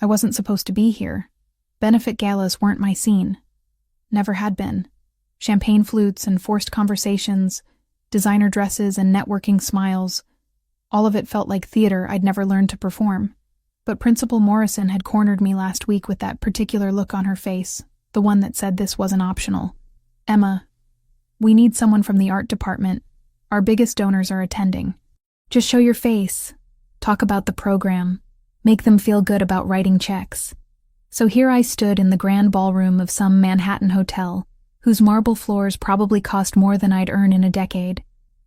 I wasn't supposed to be here. Benefit galas weren't my scene. Never had been. Champagne flutes and forced conversations, designer dresses and networking smiles. All of it felt like theater I'd never learned to perform. But Principal Morrison had cornered me last week with that particular look on her face, the one that said this wasn't optional. "Emma, we need someone from the art department. Our biggest donors are attending. Just show your face. Talk about the program. Make them feel good about writing checks." So here I stood in the grand ballroom of some Manhattan hotel, whose marble floors probably cost more than I'd earn in a decade.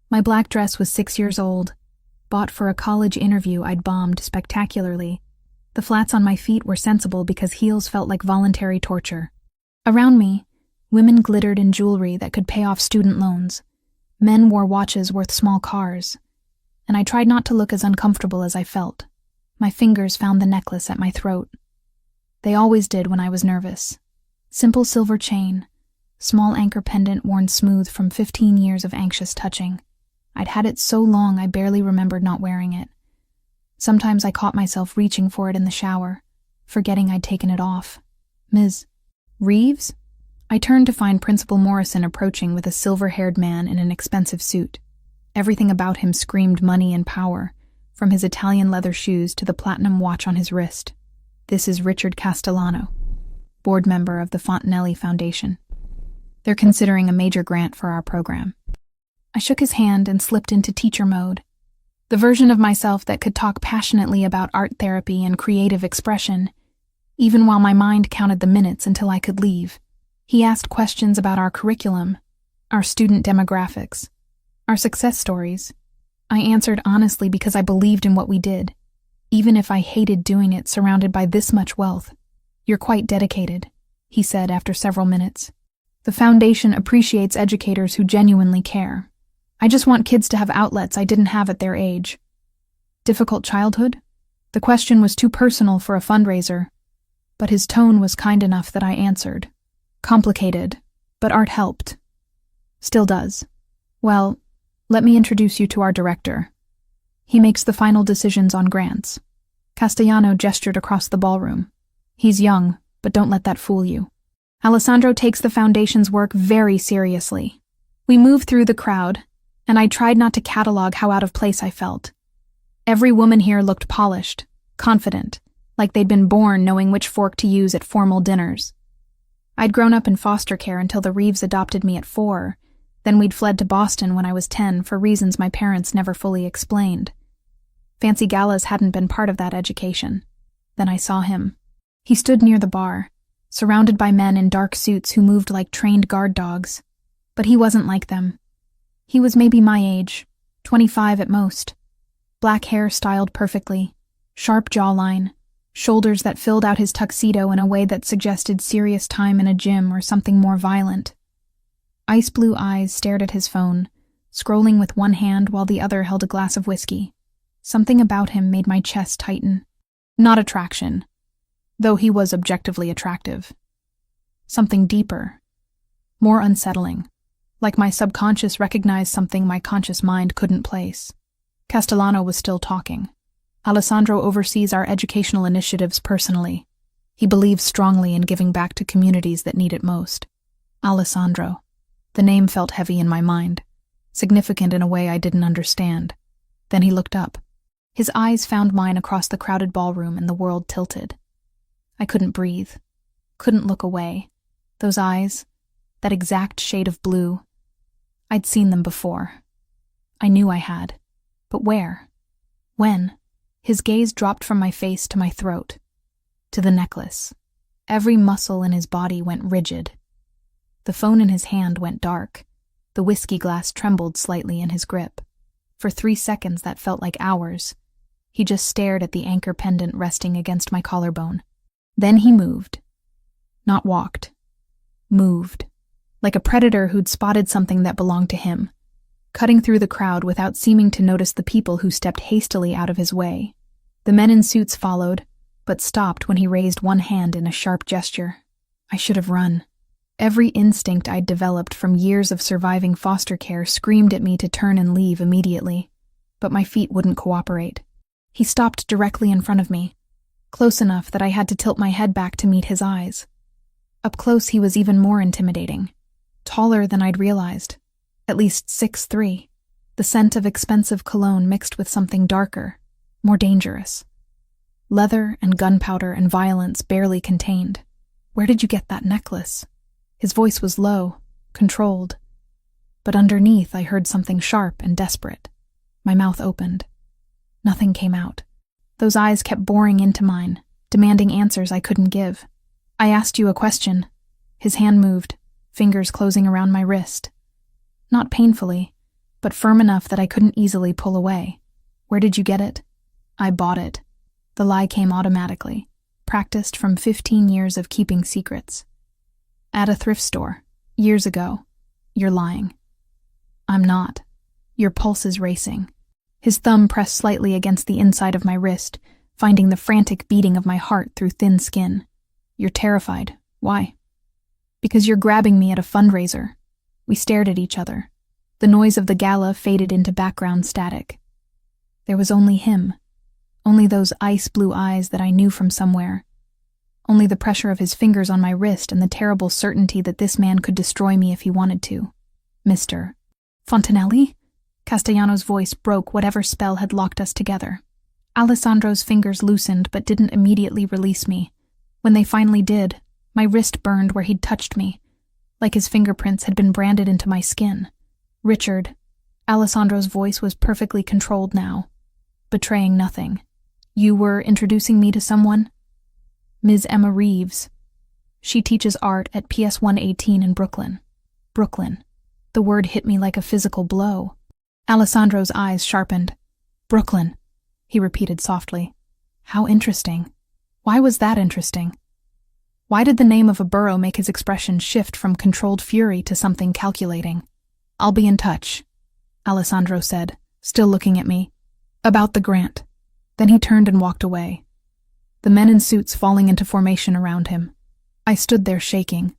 My black dress was 6 years old, bought for a college interview I'd bombed spectacularly. The flats on my feet were sensible because heels felt like voluntary torture. Around me, women glittered in jewelry that could pay off student loans. Men wore watches worth small cars. And I tried not to look as uncomfortable as I felt. My fingers found the necklace at my throat. They always did when I was nervous. Simple silver chain, small anchor pendant worn smooth from 15 years of anxious touching. I'd had it so long I barely remembered not wearing it. Sometimes I caught myself reaching for it in the shower, forgetting I'd taken it off. "Ms. Reeves?" I turned to find Principal Morrison approaching with a silver-haired man in an expensive suit. Everything about him screamed money and power, from his Italian leather shoes to the platinum watch on his wrist. "This is Richard Castellano, board member of the Fontanelli Foundation. They're considering a major grant for our program." I shook his hand and slipped into teacher mode. The version of myself that could talk passionately about art therapy and creative expression, even while my mind counted the minutes until I could leave. He asked questions about our curriculum, our student demographics, our success stories. I answered honestly because I believed in what we did, even if I hated doing it surrounded by this much wealth. "You're quite dedicated," he said after several minutes. "The foundation appreciates educators who genuinely care. I just want kids to have outlets I didn't have at their age." Difficult childhood? The question was too personal for a fundraiser, but his tone was kind enough that I answered. "Complicated, but art helped. Still does. Well, let me introduce you to our director. He makes the final decisions on grants." Castellano gestured across the ballroom. "He's young, but don't let that fool you. Alessandro takes the foundation's work very seriously." We moved through the crowd, and I tried not to catalog how out of place I felt. Every woman here looked polished, confident, like they'd been born knowing which fork to use at formal dinners. I'd grown up in foster care until the Reeves adopted me at 4, then we'd fled to Boston when I was 10 for reasons my parents never fully explained. Fancy galas hadn't been part of that education. Then I saw him. He stood near the bar, surrounded by men in dark suits who moved like trained guard dogs. But he wasn't like them. He was maybe my age, 25 at most. Black hair styled perfectly, sharp jawline, shoulders that filled out his tuxedo in a way that suggested serious time in a gym or something more violent. Ice blue eyes stared at his phone, scrolling with one hand while the other held a glass of whiskey. Something about him made my chest tighten. Not attraction, though he was objectively attractive. Something deeper, more unsettling. Like my subconscious recognized something my conscious mind couldn't place. Castellano was still talking. "Alessandro oversees our educational initiatives personally. He believes strongly in giving back to communities that need it most." Alessandro. The name felt heavy in my mind, significant in a way I didn't understand. Then he looked up. His eyes found mine across the crowded ballroom and the world tilted. I couldn't breathe, couldn't look away. Those eyes, that exact shade of blue, I'd seen them before. I knew I had. But where? When? His gaze dropped from my face to my throat, to the necklace. Every muscle in his body went rigid. The phone in his hand went dark. The whiskey glass trembled slightly in his grip. For 3 seconds that felt like hours. He just stared at the anchor pendant resting against my collarbone. Then he moved. Not walked. Moved. Like a predator who'd spotted something that belonged to him, cutting through the crowd without seeming to notice the people who stepped hastily out of his way. The men in suits followed, but stopped when he raised one hand in a sharp gesture. I should have run. Every instinct I'd developed from years of surviving foster care screamed at me to turn and leave immediately, but my feet wouldn't cooperate. He stopped directly in front of me. close enough that I had to tilt my head back to meet his eyes. Up close, he was even more intimidating. Taller than I'd realized, at least 6'3", the scent of expensive cologne mixed with something darker, more dangerous. Leather and gunpowder and violence barely contained. Where did you get that necklace? His voice was low, controlled. But underneath, I heard something sharp and desperate. My mouth opened. Nothing came out. Those eyes kept boring into mine, demanding answers I couldn't give. I asked you a question. His hand moved, fingers closing around my wrist. Not painfully, but firm enough that I couldn't easily pull away. Where did you get it? I bought it. The lie came automatically, practiced from 15 years of keeping secrets. At a thrift store, years ago. You're lying. I'm not. Your pulse is racing. His thumb pressed slightly against the inside of my wrist, finding the frantic beating of my heart through thin skin. You're terrified. Why? Because you're grabbing me at a fundraiser. We stared at each other. The noise of the gala faded into background static. There was only him. Only those ice-blue eyes that I knew from somewhere. Only the pressure of his fingers on my wrist and the terrible certainty that this man could destroy me if he wanted to. Mr. Fontanelli? Castellano's voice broke whatever spell had locked us together. Alessandro's fingers loosened but didn't immediately release me. When they finally did, my wrist burned where he'd touched me, like his fingerprints had been branded into my skin. Richard. Alessandro's voice was perfectly controlled now, betraying nothing. You were introducing me to someone? Ms. Emma Reeves. She teaches art at PS 118 in Brooklyn. Brooklyn. The word hit me like a physical blow. Alessandro's eyes sharpened. Brooklyn, he repeated softly. How interesting. Why was that interesting? Why did the name of a borough make his expression shift from controlled fury to something calculating? I'll be in touch, Alessandro said, still looking at me. About the grant. Then he turned and walked away, the men in suits falling into formation around him. I stood there shaking,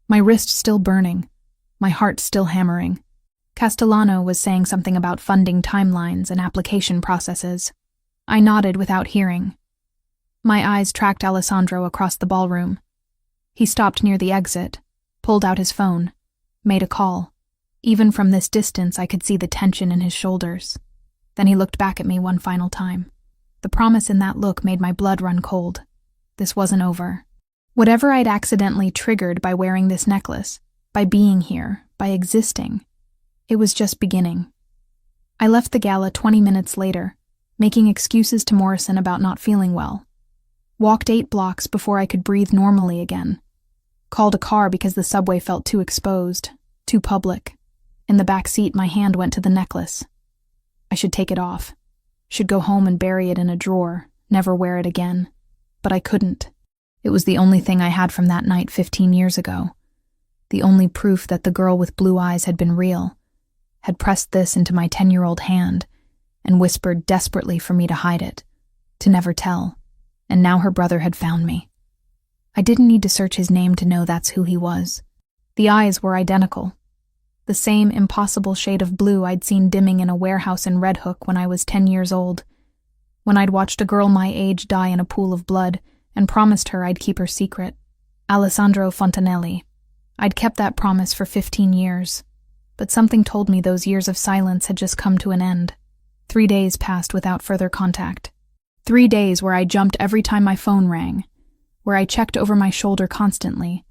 my wrist still burning, my heart still hammering. Castellano was saying something about funding timelines and application processes. I nodded without hearing. My eyes tracked Alessandro across the ballroom. He stopped near the exit, pulled out his phone, made a call. Even from this distance, I could see the tension in his shoulders. Then he looked back at me one final time. The promise in that look made my blood run cold. This wasn't over. Whatever I'd accidentally triggered by wearing this necklace, by being here, by existing, it was just beginning. I left the gala 20 minutes later, making excuses to Morrison about not feeling well. Walked 8 blocks before I could breathe normally again. Called a car because the subway felt too exposed, too public. In the back seat, my hand went to the necklace. I should take it off. Should go home and bury it in a drawer, never wear it again. But I couldn't. It was the only thing I had from that night 15 years ago. The only proof that the girl with blue eyes had been real. Had pressed this into my 10-year-old hand and whispered desperately for me to hide it, to never tell. And now her brother had found me. I didn't need to search his name to know that's who he was. The eyes were identical. The same impossible shade of blue I'd seen dimming in a warehouse in Red Hook when I was 10 years old, when I'd watched a girl my age die in a pool of blood and promised her I'd keep her secret. Alessandro Fontanelli. I'd kept that promise for 15 years, but something told me those years of silence had just come to an end. 3 days passed without further contact. 3 days where I jumped every time my phone rang, where I checked over my shoulder constantly,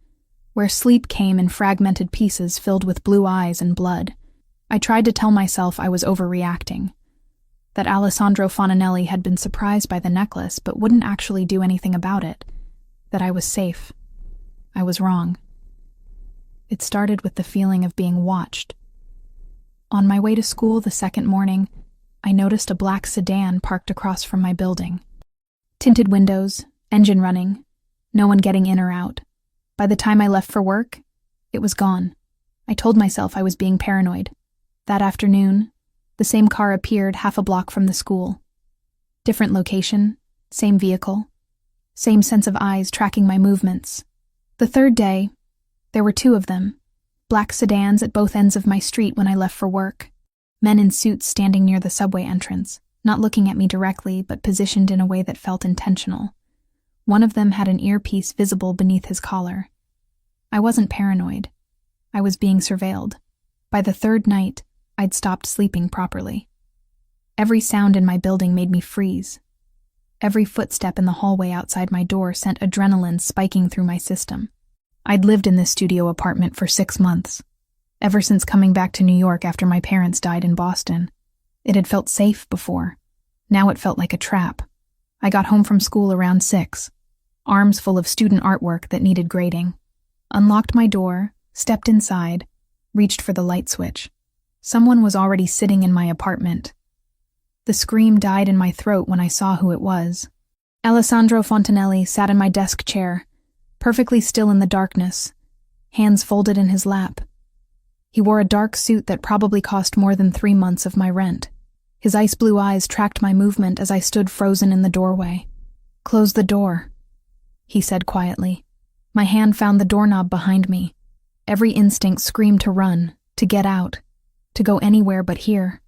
where sleep came in fragmented pieces filled with blue eyes and blood. I tried to tell myself I was overreacting, that Alessandro Fontanelli had been surprised by the necklace but wouldn't actually do anything about it, that I was safe. I was wrong. It started with the feeling of being watched. On my way to school the second morning, I noticed a black sedan parked across from my building. Tinted windows, engine running, no one getting in or out. By the time I left for work, it was gone. I told myself I was being paranoid. That afternoon, the same car appeared half a block from the school. Different location, same vehicle, same sense of eyes tracking my movements. The third day, there were 2 of them, black sedans at both ends of my street when I left for work. Men in suits standing near the subway entrance, not looking at me directly but positioned in a way that felt intentional. One of them had an earpiece visible beneath his collar. I wasn't paranoid. I was being surveilled. By the third night, I'd stopped sleeping properly. Every sound in my building made me freeze. Every footstep in the hallway outside my door sent adrenaline spiking through my system. I'd lived in this studio apartment for 6 months. Ever since coming back to New York after my parents died in Boston. It had felt safe before. Now it felt like a trap. I got home from school around 6, arms full of student artwork that needed grading. Unlocked my door, stepped inside, reached for the light switch. Someone was already sitting in my apartment. The scream died in my throat when I saw who it was. Alessandro Fontanelli sat in my desk chair, perfectly still in the darkness, hands folded in his lap. He wore a dark suit that probably cost more than 3 months of my rent. His ice blue eyes tracked my movement as I stood frozen in the doorway. "Close the door," he said quietly. My hand found the doorknob behind me. Every instinct screamed to run, to get out, to go anywhere but here.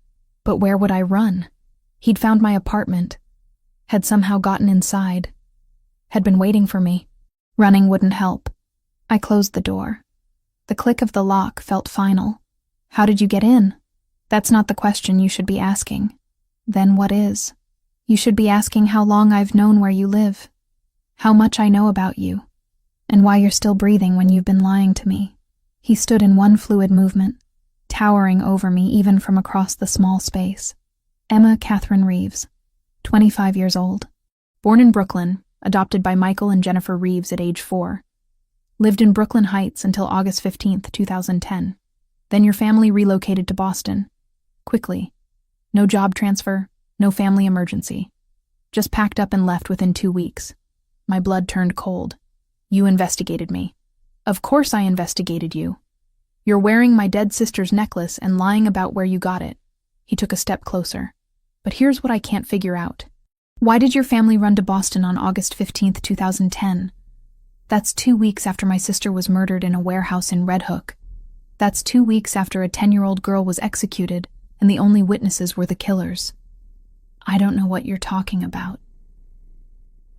But where would I run? He'd found my apartment, had somehow gotten inside, had been waiting for me. Running wouldn't help. I closed the door. The click of the lock felt final. How did you get in? That's not the question you should be asking. Then what is? You should be asking how long I've known where you live, how much I know about you, and why you're still breathing when you've been lying to me. He stood in one fluid movement, towering over me even from across the small space. Emma Catherine Reeves, 25 years old. Born in Brooklyn, adopted by Michael and Jennifer Reeves at age 4. Lived in Brooklyn Heights until August 15th, 2010. Then your family relocated to Boston. Quickly. No job transfer, no family emergency. Just packed up and left within 2 weeks. My blood turned cold. You investigated me. Of course I investigated you. You're wearing my dead sister's necklace and lying about where you got it. He took a step closer. But here's what I can't figure out. Why did your family run to Boston on August 15th, 2010? That's 2 weeks after my sister was murdered in a warehouse in Red Hook. That's 2 weeks after a 10-year-old girl was executed and the only witnesses were the killers. I don't know what you're talking about.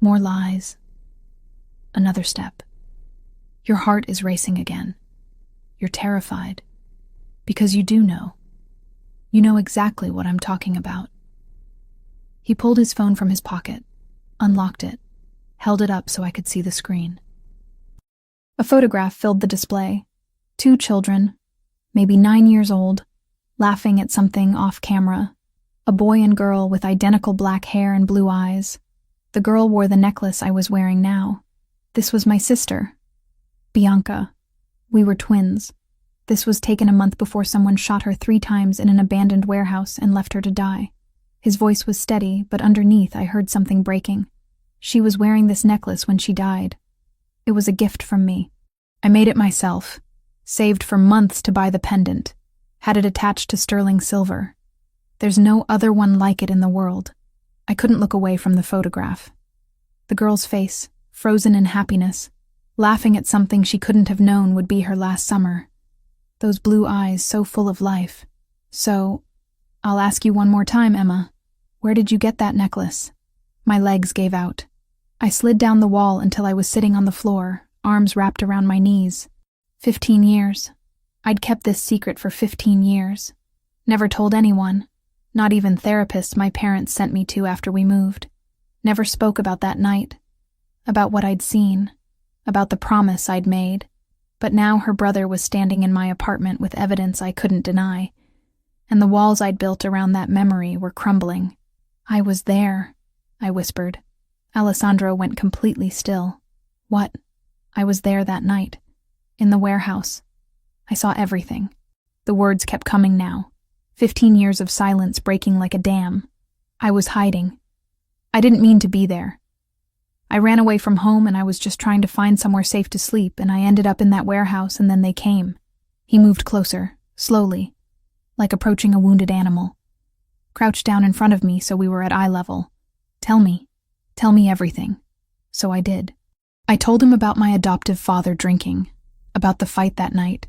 More lies. Another step. Your heart is racing again. You're terrified. Because you do know. You know exactly what I'm talking about. He pulled his phone from his pocket, unlocked it, held it up so I could see the screen. A photograph filled the display. 2 children, maybe 9 years old, laughing at something off camera. A boy and girl with identical black hair and blue eyes. The girl wore the necklace I was wearing now. This was my sister, Bianca. We were twins. This was taken a month before someone shot her 3 times in an abandoned warehouse and left her to die. His voice was steady, but underneath I heard something breaking. She was wearing this necklace when she died. It was a gift from me. I made it myself, saved for months to buy the pendant, had it attached to sterling silver. There's no other one like it in the world. I couldn't look away from the photograph. The girl's face, frozen in happiness, laughing at something she couldn't have known would be her last summer. Those blue eyes so full of life. So, I'll ask you one more time, Emma. Where did you get that necklace? My legs gave out. I slid down the wall until I was sitting on the floor, arms wrapped around my knees. 15 years. I'd kept this secret for 15 years. Never told anyone, not even therapists my parents sent me to after we moved. Never spoke about that night, about what I'd seen, about the promise I'd made. But now her brother was standing in my apartment with evidence I couldn't deny, and the walls I'd built around that memory were crumbling. I was there, I whispered. Alessandro went completely still. What? I was there that night. In the warehouse. I saw everything. The words kept coming now. 15 years of silence breaking like a dam. I was hiding. I didn't mean to be there. I ran away from home and I was just trying to find somewhere safe to sleep, and I ended up in that warehouse and then they came. He moved closer, slowly, like approaching a wounded animal. Crouched down in front of me so we were at eye level. Tell me everything. So I did. I told him about my adoptive father drinking, about the fight that night,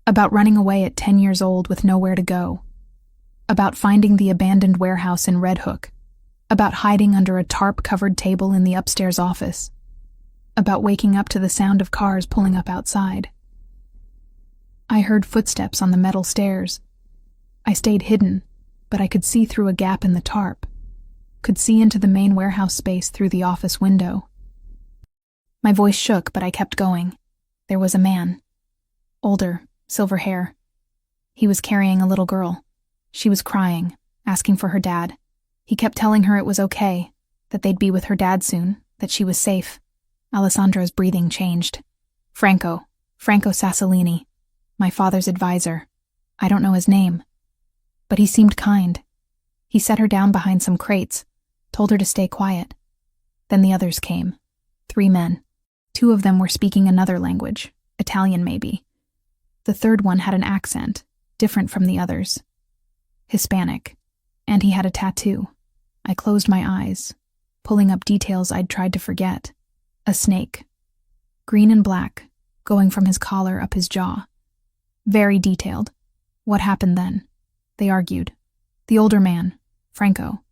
about running away at 10 years old with nowhere to go, about finding the abandoned warehouse in Red Hook, about hiding under a tarp-covered table in the upstairs office. about waking up to the sound of cars pulling up outside. I heard footsteps on the metal stairs. I stayed hidden, but I could see through a gap in the tarp, could see into the main warehouse space through the office window. My voice shook, but I kept going. There was a man. Older, silver hair. He was carrying a little girl. She was crying, asking for her dad. He kept telling her it was okay, that they'd be with her dad soon, that she was safe. Alessandro's breathing changed. Franco Sassolini, my father's advisor. I don't know his name, but he seemed kind. He set her down behind some crates, told her to stay quiet. Then the others came. 3 men. 2 of them were speaking another language, Italian maybe. The third one had an accent, different from the others. Hispanic, and he had a tattoo. I closed my eyes, pulling up details I'd tried to forget. A snake. Green and black, going from his collar up his jaw. Very detailed. What happened then? They argued. The older man, Franco,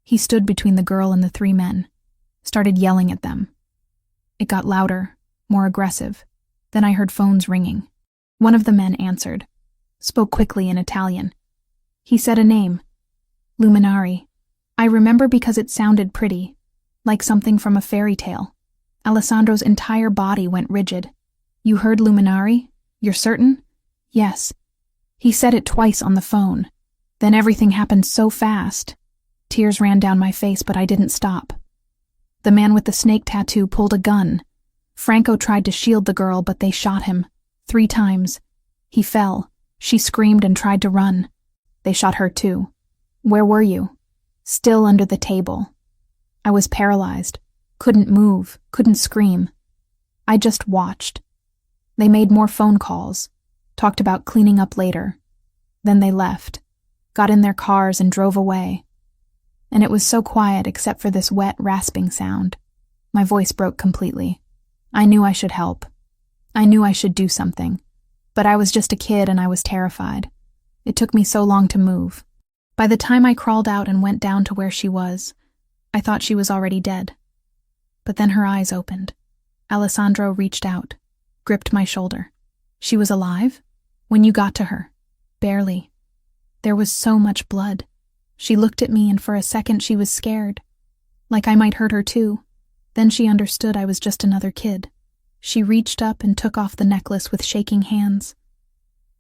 he stood between the girl and the 3 men, started yelling at them. It got louder, more aggressive. Then I heard phones ringing. One of the men answered, spoke quickly in Italian. He said a name. Luminari. I remember because it sounded pretty, like something from a fairy tale. Alessandro's entire body went rigid. You heard Luminari? You're certain? Yes. He said it twice on the phone. Then everything happened so fast. Tears ran down my face, but I didn't stop. The man with the snake tattoo pulled a gun. Franco tried to shield the girl, but they shot him. 3 times. He fell. She screamed and tried to run. They shot her too. Where were you? Still under the table. I was paralyzed. Couldn't move, couldn't scream. I just watched. They made more phone calls, talked about cleaning up later. Then they left, got in their cars and drove away. And it was so quiet except for this wet, rasping sound. My voice broke completely. I knew I should help. I knew I should do something. But I was just a kid and I was terrified. It took me so long to move. By the time I crawled out and went down to where she was, I thought she was already dead. But then her eyes opened. Alessandro reached out, gripped my shoulder. She was alive? When you got to her? Barely. There was so much blood. She looked at me and for a second she was scared. Like I might hurt her too. Then she understood I was just another kid. She reached up and took off the necklace with shaking hands,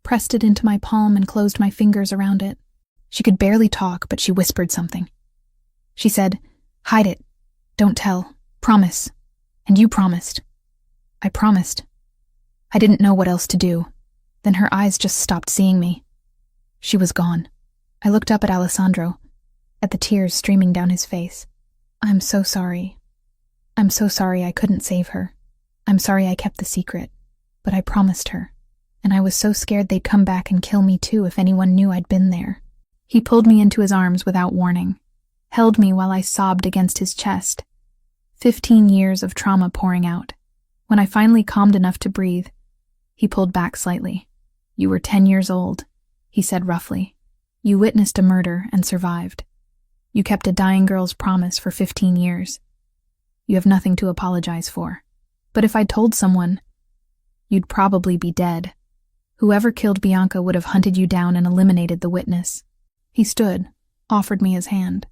pressed it into my palm and closed my fingers around it. She could barely talk, but she whispered something. She said, "Hide it. Don't tell. Promise." And you promised. I promised. I didn't know what else to do. Then her eyes just stopped seeing me. She was gone. I looked up at Alessandro, at the tears streaming down his face. I'm so sorry. I'm so sorry I couldn't save her. I'm sorry I kept the secret. But I promised her. And I was so scared they'd come back and kill me too if anyone knew I'd been there. He pulled me into his arms without warning, held me while I sobbed against his chest. 15 years of trauma pouring out. When I finally calmed enough to breathe, he pulled back slightly. You were 10 years old, he said roughly. You witnessed a murder and survived. You kept a dying girl's promise for 15 years. You have nothing to apologize for. But if I'd told someone, you'd probably be dead. Whoever killed Bianca would have hunted you down and eliminated the witness. He stood, offered me his hand.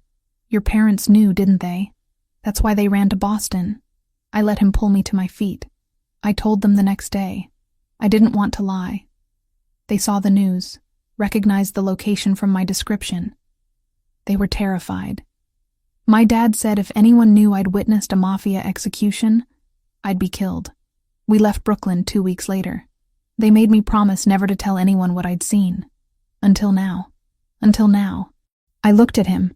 Your parents knew, didn't they? That's why they ran to Boston. I let him pull me to my feet. I told them the next day. I didn't want to lie. They saw the news, recognized the location from my description. They were terrified. My dad said if anyone knew I'd witnessed a mafia execution, I'd be killed. We left Brooklyn 2 weeks later. They made me promise never to tell anyone what I'd seen. Until now. Until now. I looked at him,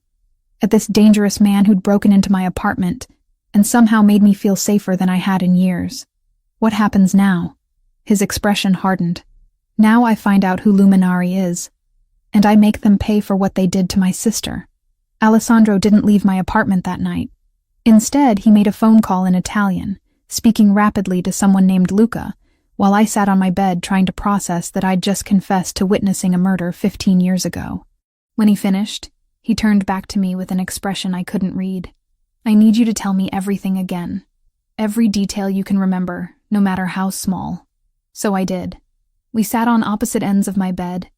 at this dangerous man who'd broken into my apartment and somehow made me feel safer than I had in years. What happens now? His expression hardened. Now I find out who Luminari is, and I make them pay for what they did to my sister. Alessandro didn't leave my apartment that night. Instead, he made a phone call in Italian, speaking rapidly to someone named Luca, while I sat on my bed trying to process that I'd just confessed to witnessing a murder 15 years ago. When he finished, he turned back to me with an expression I couldn't read. I need you to tell me everything again. Every detail you can remember, no matter how small. So I did. We sat on opposite ends of my bed,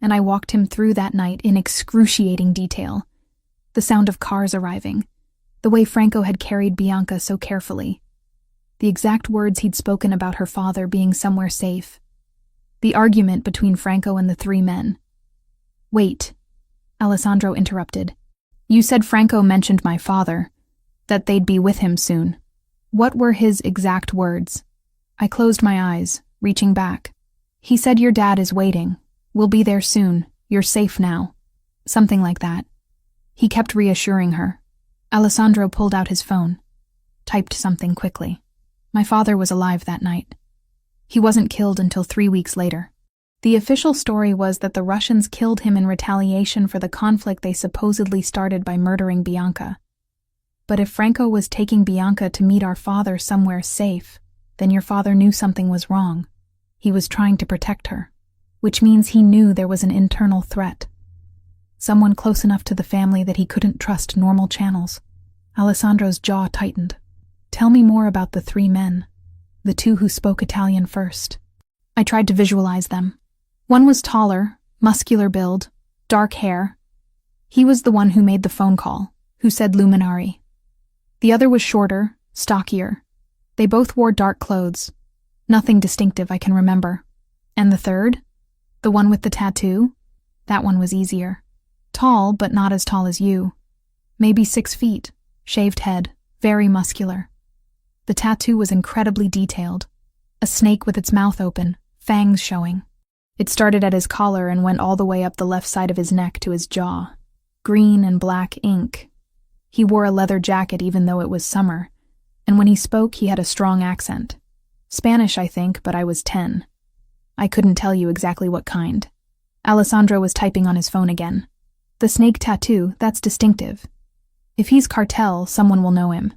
and I walked him through that night in excruciating detail. The sound of cars arriving, the way Franco had carried Bianca so carefully, the exact words he'd spoken about her father being somewhere safe, the argument between Franco and the three men. Wait, Alessandro interrupted. You said Franco mentioned my father, that they'd be with him soon. What were his exact words? I closed my eyes, reaching back. He said your dad is waiting. We'll be there soon. You're safe now. Something like that. He kept reassuring her. Alessandro pulled out his phone, typed something quickly. My father was alive that night. He wasn't killed until 3 weeks later. The official story was that the Russians killed him in retaliation for the conflict they supposedly started by murdering Bianca. But if Franco was taking Bianca to meet our father somewhere safe, then your father knew something was wrong. He was trying to protect her, which means he knew there was an internal threat. Someone close enough to the family that he couldn't trust normal channels. Alessandro's jaw tightened. Tell me more about the three men, the two who spoke Italian first. I tried to visualize them. One was taller, muscular build, dark hair. He was the one who made the phone call, who said Luminari. The other was shorter, stockier. They both wore dark clothes. Nothing distinctive I can remember. And the third? The one with the tattoo? That one was easier. Tall, but not as tall as you. Maybe 6 feet, shaved head, very muscular. The tattoo was incredibly detailed. A snake with its mouth open, fangs showing. It started at his collar and went all the way up the left side of his neck to his jaw. Green and black ink. He wore a leather jacket even though it was summer, and when he spoke he had a strong accent. Spanish, I think, but I was 10. I couldn't tell you exactly what kind. Alessandro was typing on his phone again. The snake tattoo, that's distinctive. If he's cartel, someone will know him.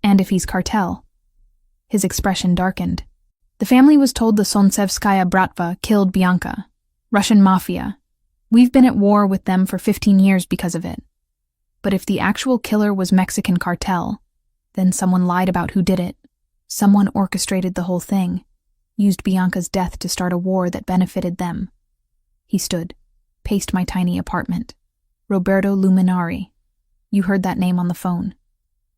And if he's cartel. His expression darkened. The family was told the Solntsevskaya Bratva killed Bianca. Russian mafia. We've been at war with them for 15 years because of it. But if the actual killer was Mexican cartel, then someone lied about who did it. Someone orchestrated the whole thing, used Bianca's death to start a war that benefited them. He stood, paced my tiny apartment. Roberto Luminari. You heard that name on the phone.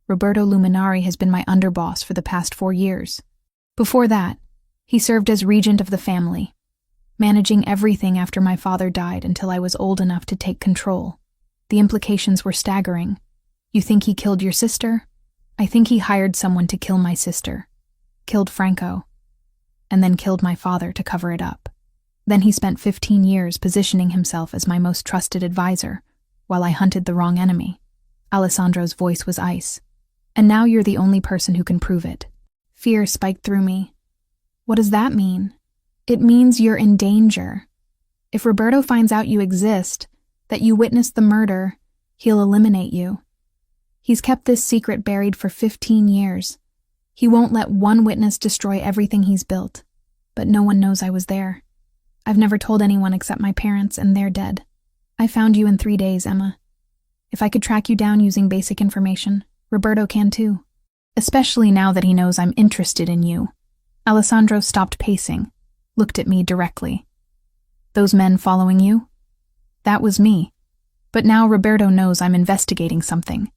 Roberto Luminari has been my underboss for the past 4 years. Before that, he served as regent of the family, managing everything after my father died until I was old enough to take control. The implications were staggering. You think he killed your sister? I think he hired someone to kill my sister, killed Franco, and then killed my father to cover it up. Then he spent 15 years positioning himself as my most trusted advisor, while I hunted the wrong enemy. Alessandro's voice was ice. And now you're the only person who can prove it. Fear spiked through me. What does that mean? It means you're in danger. If Roberto finds out you exist, that you witnessed the murder, he'll eliminate you. He's kept this secret buried for 15 years. He won't let one witness destroy everything he's built. But no one knows I was there. I've never told anyone except my parents, and they're dead. I found you in 3 days, Emma. If I could track you down using basic information, Roberto can too. Especially now that he knows I'm interested in you. Alessandro stopped pacing, looked at me directly. Those men following you? That was me. But now Roberto knows I'm investigating something.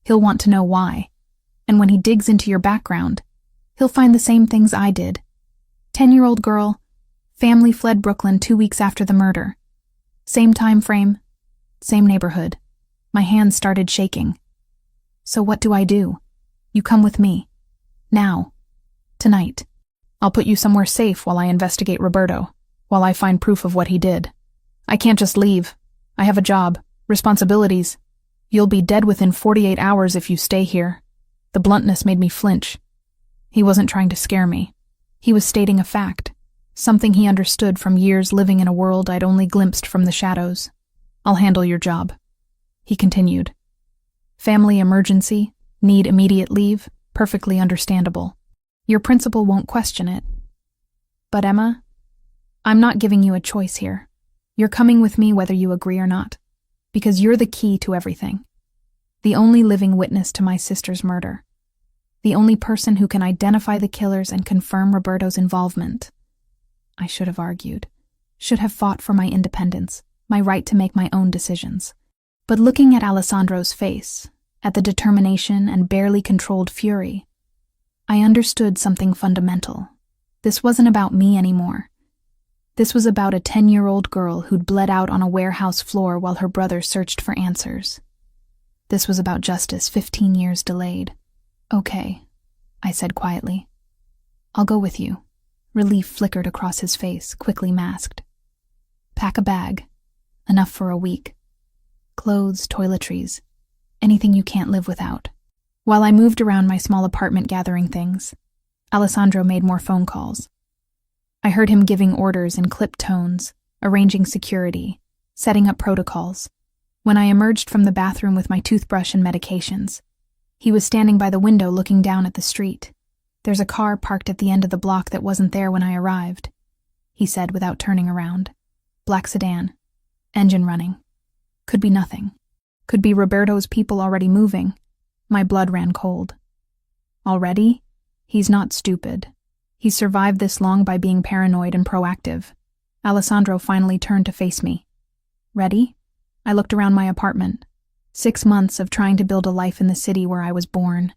He'll want to know why. And when he digs into your background, he'll find the same things I did. 10-year-old girl, family fled Brooklyn 2 weeks after the murder. Same time frame, same neighborhood. My hands started shaking. So what do? You come with me. Now. Tonight. I'll put you somewhere safe while I investigate Roberto, while I find proof of what he did. I can't just leave. I have a job, responsibilities. You'll be dead within 48 hours if you stay here. The bluntness made me flinch. He wasn't trying to scare me. He was stating a fact, something he understood from years living in a world I'd only glimpsed from the shadows. I'll handle your job. He continued. Family emergency, need immediate leave, perfectly understandable. Your principal won't question it. But Emma, I'm not giving you a choice here. You're coming with me whether you agree or not, because you're the key to everything. The only living witness to my sister's murder. The only person who can identify the killers and confirm Roberto's involvement. I should have argued. Should have fought for my independence, my right to make my own decisions. But looking at Alessandro's face, at the determination and barely controlled fury, I understood something fundamental. This wasn't about me anymore. This was about a 10-year-old girl who'd bled out on a warehouse floor while her brother searched for answers. This was about justice 15 years delayed. Okay, I said quietly. I'll go with you. Relief flickered across his face, quickly masked. Pack a bag. Enough for a week. Clothes, toiletries. Anything you can't live without. While I moved around my small apartment gathering things, Alessandro made more phone calls. I heard him giving orders in clipped tones, arranging security, setting up protocols. When I emerged from the bathroom with my toothbrush and medications, he was standing by the window looking down at the street. There's a car parked at the end of the block that wasn't there when I arrived, he said without turning around. Black sedan. Engine running. Could be nothing. Could be Roberto's people already moving. My blood ran cold. Already? He's not stupid. He's survived this long by being paranoid and proactive. Alessandro finally turned to face me. Ready? I looked around my apartment. 6 months of trying to build a life in the city where I was born.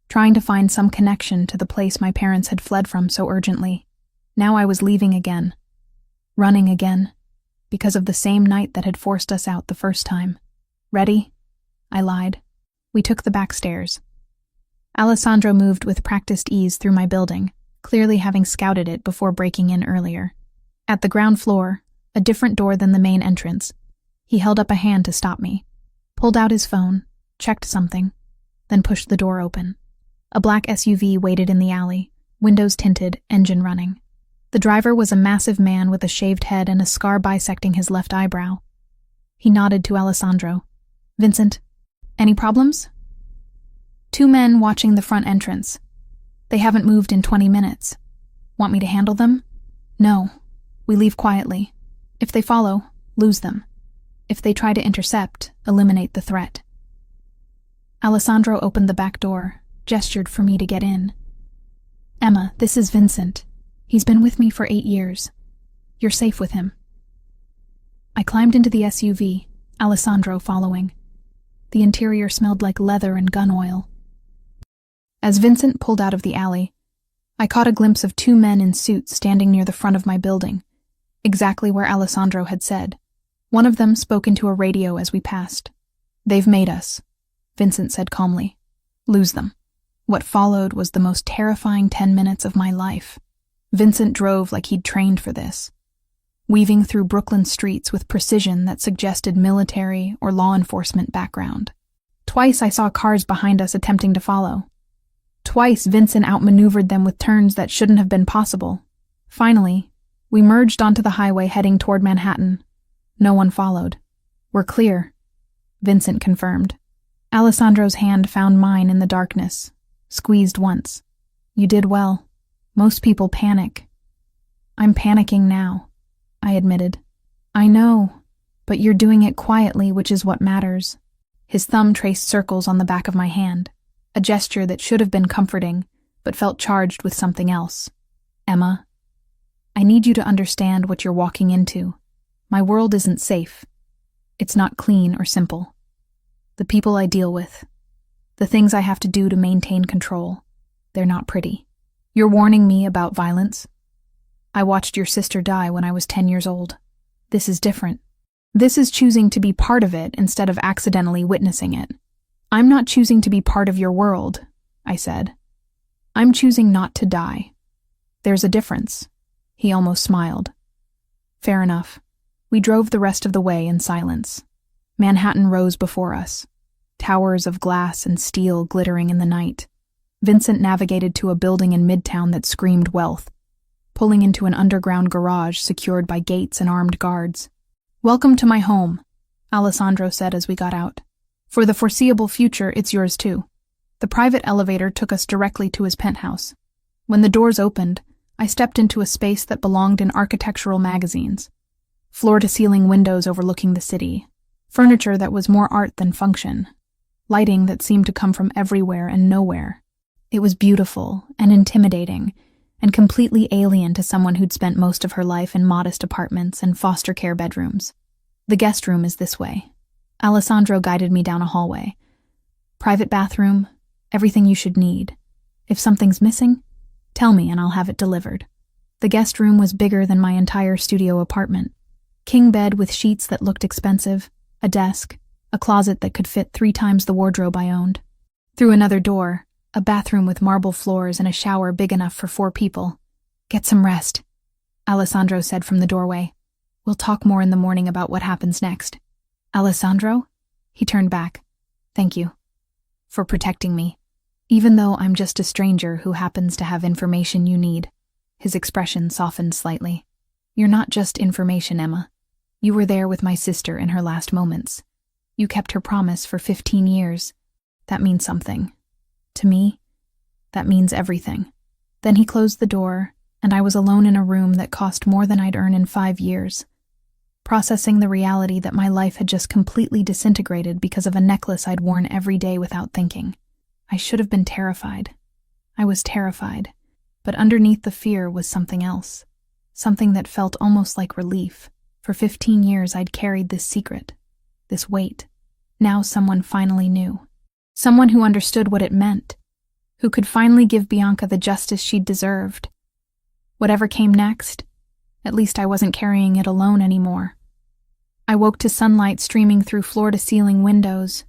Trying to find some connection to the place my parents had fled from so urgently. Now I was leaving again. Running again. Because of the same night that had forced us out the first time. Ready? I lied. We took the back stairs. Alessandro moved with practiced ease through my building, clearly having scouted it before breaking in earlier. At the ground floor, a different door than the main entrance, he held up a hand to stop me, pulled out his phone, checked something, then pushed the door open. A black SUV waited in the alley, windows tinted, engine running. The driver was a massive man with a shaved head and a scar bisecting his left eyebrow. He nodded to Alessandro. Vincent, any problems? 2 men watching the front entrance. They haven't moved in 20 minutes. Want me to handle them? No. We leave quietly. If they follow, lose them. If they try to intercept, eliminate the threat. Alessandro opened the back door, gestured for me to get in. Emma, this is Vincent. He's been with me for 8 years. You're safe with him. I climbed into the SUV, Alessandro following. The interior smelled like leather and gun oil. As Vincent pulled out of the alley, I caught a glimpse of 2 men in suits standing near the front of my building, exactly where Alessandro had said. One of them spoke into a radio as we passed. They've made us, Vincent said calmly. Lose them. What followed was the most terrifying 10 minutes of my life. Vincent drove like he'd trained for this, weaving through Brooklyn streets with precision that suggested military or law enforcement background. Twice I saw cars behind us attempting to follow. Twice Vincent outmaneuvered them with turns that shouldn't have been possible. Finally, we merged onto the highway heading toward Manhattan. No one followed. We're clear, Vincent confirmed. Alessandro's hand found mine in the darkness, squeezed once. You did well. Most people panic. I'm panicking now, I admitted. I know, but you're doing it quietly, which is what matters. His thumb traced circles on the back of my hand, a gesture that should have been comforting, but felt charged with something else. Emma, I need you to understand what you're walking into. My world isn't safe. It's not clean or simple. The people I deal with, the things I have to do to maintain control, they're not pretty. You're warning me about violence? I watched your sister die when I was 10 years old. This is different. This is choosing to be part of it instead of accidentally witnessing it. I'm not choosing to be part of your world, I said. I'm choosing not to die. There's a difference. He almost smiled. Fair enough. We drove the rest of the way in silence. Manhattan rose before us, towers of glass and steel glittering in the night. Vincent navigated to a building in Midtown that screamed wealth, pulling into an underground garage secured by gates and armed guards. Welcome to my home, Alessandro said as we got out. For the foreseeable future, it's yours too. The private elevator took us directly to his penthouse. When the doors opened, I stepped into a space that belonged in architectural magazines. Floor-to-ceiling windows overlooking the city. Furniture that was more art than function. Lighting that seemed to come from everywhere and nowhere. It was beautiful and intimidating, and completely alien to someone who'd spent most of her life in modest apartments and foster care bedrooms. The guest room is this way. Alessandro guided me down a hallway. Private bathroom, everything you should need. If something's missing, tell me and I'll have it delivered. The guest room was bigger than my entire studio apartment. King bed with sheets that looked expensive, a desk, a closet that could fit 3 times the wardrobe I owned. Through another door, a bathroom with marble floors and a shower big enough for 4 people. Get some rest, Alessandro said from the doorway. We'll talk more in the morning about what happens next. Alessandro? He turned back. Thank you. For protecting me. Even though I'm just a stranger who happens to have information you need. His expression softened slightly. You're not just information, Emma. You were there with my sister in her last moments. You kept her promise for 15 years. That means something. To me, that means everything. Then he closed the door, and I was alone in a room that cost more than I'd earn in 5 years, processing the reality that my life had just completely disintegrated because of a necklace I'd worn every day without thinking. I should have been terrified. I was terrified, but underneath the fear was something else, something that felt almost like relief. For 15 years I'd carried this secret, this weight. Now someone finally knew. Someone who understood what it meant, who could finally give Bianca the justice she'd deserved. Whatever came next, at least I wasn't carrying it alone anymore. I woke to sunlight streaming through floor-to-ceiling windows,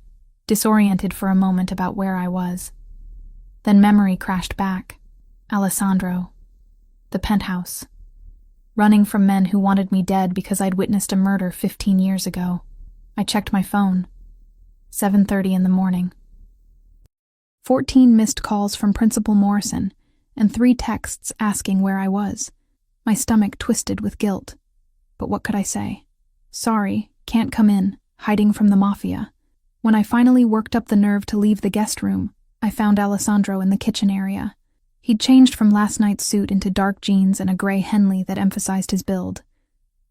disoriented for a moment about where I was. Then memory crashed back. Alessandro. The penthouse. Running from men who wanted me dead because I'd witnessed a murder 15 years ago. I checked my phone. 7:30 in the morning. 14 missed calls from Principal Morrison, and 3 texts asking where I was. My stomach twisted with guilt. But what could I say? Sorry, can't come in, hiding from the mafia. When I finally worked up the nerve to leave the guest room, I found Alessandro in the kitchen area. He'd changed from last night's suit into dark jeans and a gray Henley that emphasized his build.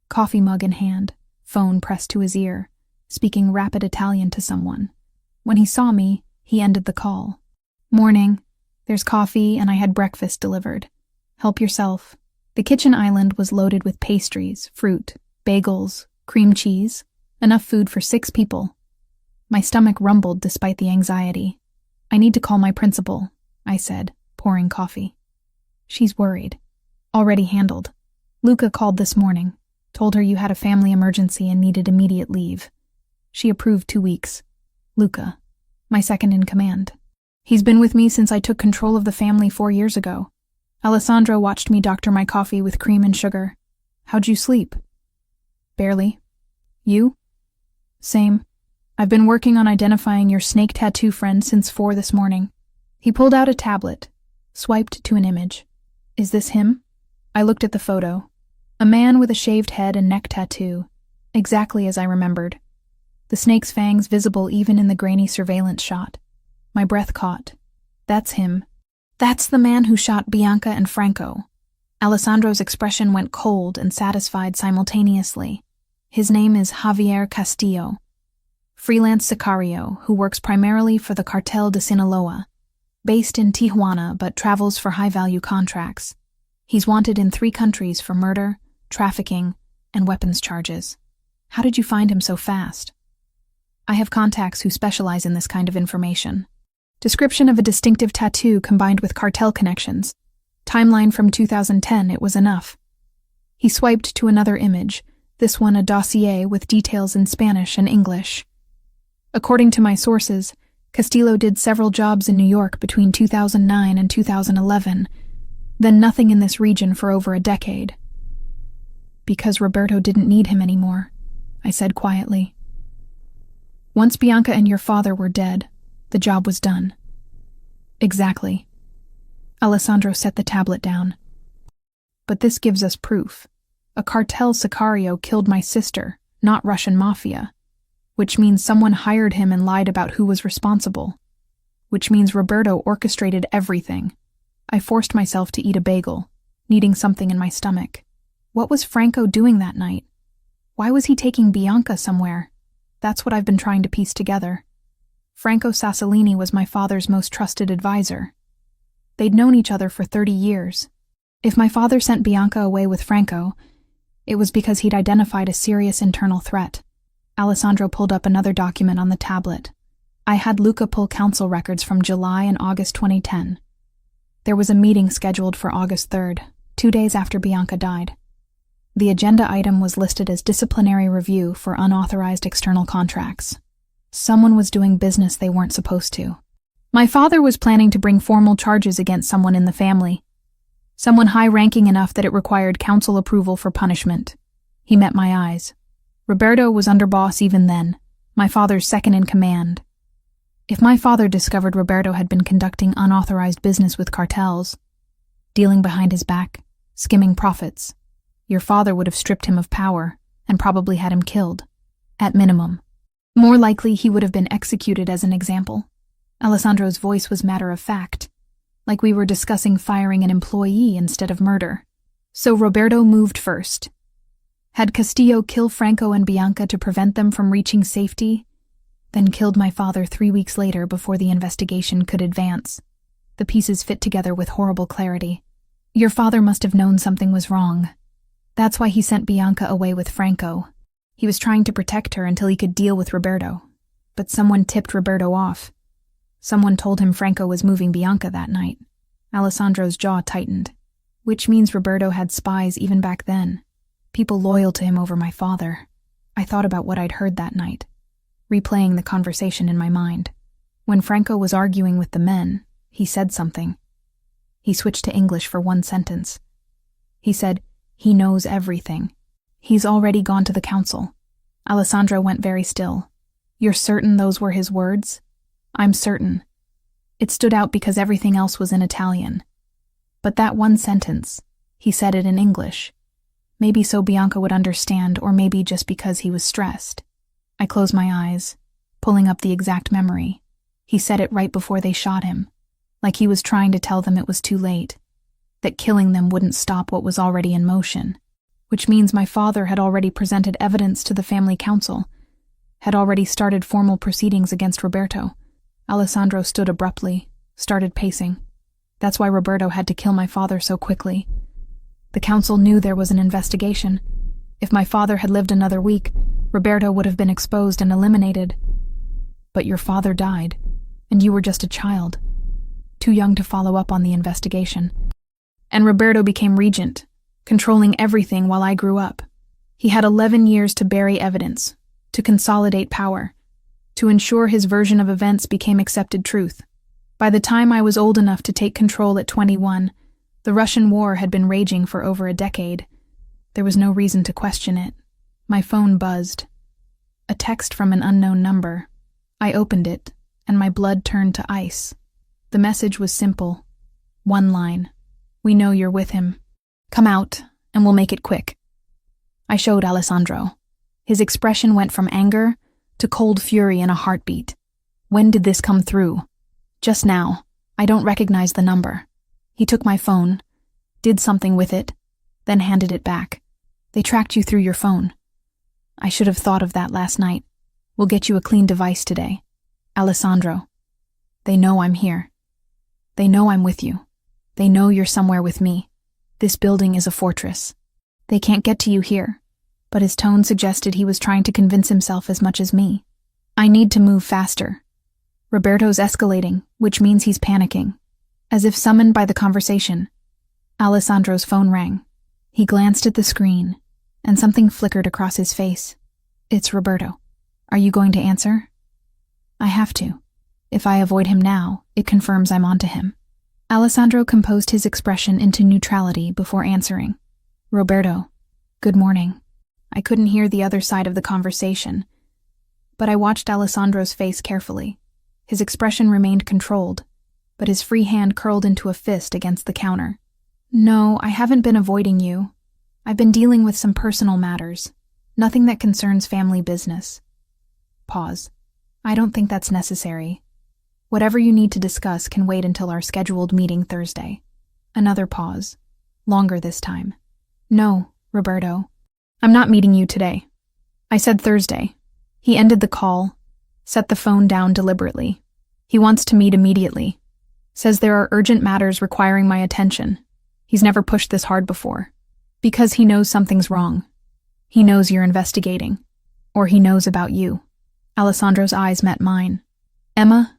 Coffee mug in hand, phone pressed to his ear, speaking rapid Italian to someone. When he saw me, he ended the call. Morning. There's coffee and I had breakfast delivered. Help yourself. The kitchen island was loaded with pastries, fruit, bagels, cream cheese, enough food for 6 people. My stomach rumbled despite the anxiety. I need to call my principal, I said, pouring coffee. She's worried. Already handled. Luca called this morning, told her you had a family emergency and needed immediate leave. She approved 2 weeks. Luca, my second in command. He's been with me since I took control of the family 4 years ago. Alessandro watched me doctor my coffee with cream and sugar. How'd you sleep? Barely. You? Same. I've been working on identifying your snake tattoo friend since 4 this morning. He pulled out a tablet, swiped to an image. Is this him? I looked at the photo. A man with a shaved head and neck tattoo, exactly as I remembered. The snake's fangs visible even in the grainy surveillance shot. My breath caught. That's him. That's the man who shot Bianca and Franco. Alessandro's expression went cold and satisfied simultaneously. His name is Javier Castillo, freelance sicario who works primarily for the Cartel de Sinaloa, based in Tijuana but travels for high-value contracts. He's wanted in 3 countries for murder, trafficking, and weapons charges. How did you find him so fast? I have contacts who specialize in this kind of information. Description of a distinctive tattoo combined with cartel connections. Timeline from 2010, it was enough. He swiped to another image, this one a dossier with details in Spanish and English. According to my sources, Castillo did several jobs in New York between 2009 and 2011, then nothing in this region for over a decade. Because Roberto didn't need him anymore, I said quietly. Once Bianca and your father were dead, the job was done. Exactly. Alessandro set the tablet down. But this gives us proof. A cartel sicario killed my sister, not Russian mafia. Which means someone hired him and lied about who was responsible. Which means Roberto orchestrated everything. I forced myself to eat a bagel, needing something in my stomach. What was Franco doing that night? Why was he taking Bianca somewhere? That's what I've been trying to piece together. Franco Sassolini was my father's most trusted advisor. They'd known each other for 30 years. If my father sent Bianca away with Franco, it was because he'd identified a serious internal threat. Alessandro pulled up another document on the tablet. I had Luca pull council records from July and August 2010. There was a meeting scheduled for August 3rd, 2 days after Bianca died. The agenda item was listed as disciplinary review for unauthorized external contracts. Someone was doing business they weren't supposed to. My father was planning to bring formal charges against someone in the family. Someone high-ranking enough that it required council approval for punishment. He met my eyes. Roberto was underboss even then, my father's second in command. If my father discovered Roberto had been conducting unauthorized business with cartels, dealing behind his back, skimming profits, your father would have stripped him of power and probably had him killed, at minimum. More likely, he would have been executed as an example. Alessandro's voice was matter of fact, like we were discussing firing an employee instead of murder. So Roberto moved first. Had Castillo kill Franco and Bianca to prevent them from reaching safety, then killed my father 3 weeks later before the investigation could advance. The pieces fit together with horrible clarity. Your father must have known something was wrong. That's why he sent Bianca away with Franco. He was trying to protect her until he could deal with Roberto. But someone tipped Roberto off. Someone told him Franco was moving Bianca that night. Alessandro's jaw tightened. Which means Roberto had spies even back then. People loyal to him over my father. I thought about what I'd heard that night, replaying the conversation in my mind. When Franco was arguing with the men, he said something. He switched to English for one sentence. He said, "He knows everything. He's already gone to the council." Alessandro went very still. You're certain those were his words? I'm certain. It stood out because everything else was in Italian. But that one sentence, he said it in English. Maybe so Bianca would understand, or maybe just because he was stressed. I closed my eyes, pulling up the exact memory. He said it right before they shot him, like he was trying to tell them it was too late, that killing them wouldn't stop what was already in motion, which means my father had already presented evidence to the family council, had already started formal proceedings against Roberto. Alessandro stood abruptly, started pacing. That's why Roberto had to kill my father so quickly. The council knew there was an investigation. If my father had lived another week, Roberto would have been exposed and eliminated. But your father died, and you were just a child, too young to follow up on the investigation. And Roberto became regent, controlling everything while I grew up. He had 11 years to bury evidence, to consolidate power, to ensure his version of events became accepted truth. By the time I was old enough to take control at 21, the Russian war had been raging for over a decade. There was no reason to question it. My phone buzzed. A text from an unknown number. I opened it, and my blood turned to ice. The message was simple. One line. We know you're with him. Come out, and we'll make it quick. I showed Alessandro. His expression went from anger to cold fury in a heartbeat. When did this come through? Just now. I don't recognize the number. He took my phone, did something with it, then handed it back. They tracked you through your phone. I should have thought of that last night. We'll get you a clean device today. Alessandro. They know I'm here. They know I'm with you. They know you're somewhere with me. This building is a fortress. They can't get to you here. But his tone suggested he was trying to convince himself as much as me. I need to move faster. Roberto's escalating, which means he's panicking. As if summoned by the conversation, Alessandro's phone rang. He glanced at the screen, and something flickered across his face. It's Roberto. Are you going to answer? I have to. If I avoid him now, it confirms I'm onto him. Alessandro composed his expression into neutrality before answering. Roberto, good morning. I couldn't hear the other side of the conversation, but I watched Alessandro's face carefully. His expression remained controlled, but his free hand curled into a fist against the counter. No, I haven't been avoiding you. I've been dealing with some personal matters. Nothing that concerns family business. Pause. I don't think that's necessary. Whatever you need to discuss can wait until our scheduled meeting Thursday. Another pause. Longer this time. No, Roberto. I'm not meeting you today. I said Thursday. He ended the call, set the phone down deliberately. He wants to meet immediately. Says there are urgent matters requiring my attention. He's never pushed this hard before. Because he knows something's wrong. He knows you're investigating. Or he knows about you. Alessandro's eyes met mine. Emma,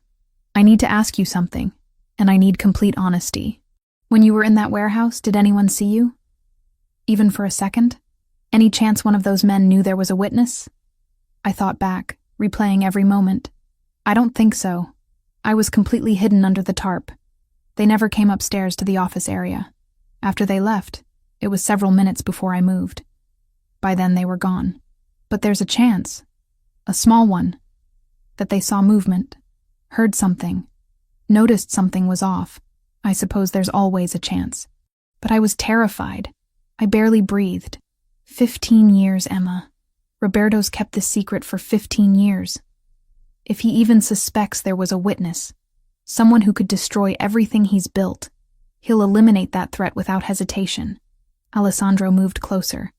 I need to ask you something, and I need complete honesty. When you were in that warehouse, did anyone see you? Even for a second? Any chance one of those men knew there was a witness? I thought back, replaying every moment. I don't think so. I was completely hidden under the tarp. They never came upstairs to the office area. After they left, it was several minutes before I moved. By then they were gone. But there's a chance, a small one, that they saw movement, heard something, noticed something was off. I suppose there's always a chance. But I was terrified. I barely breathed. 15 years, Emma. Roberto's kept this secret for 15 years. If he even suspects there was a witness, someone who could destroy everything he's built, he'll eliminate that threat without hesitation. Alessandro moved closer,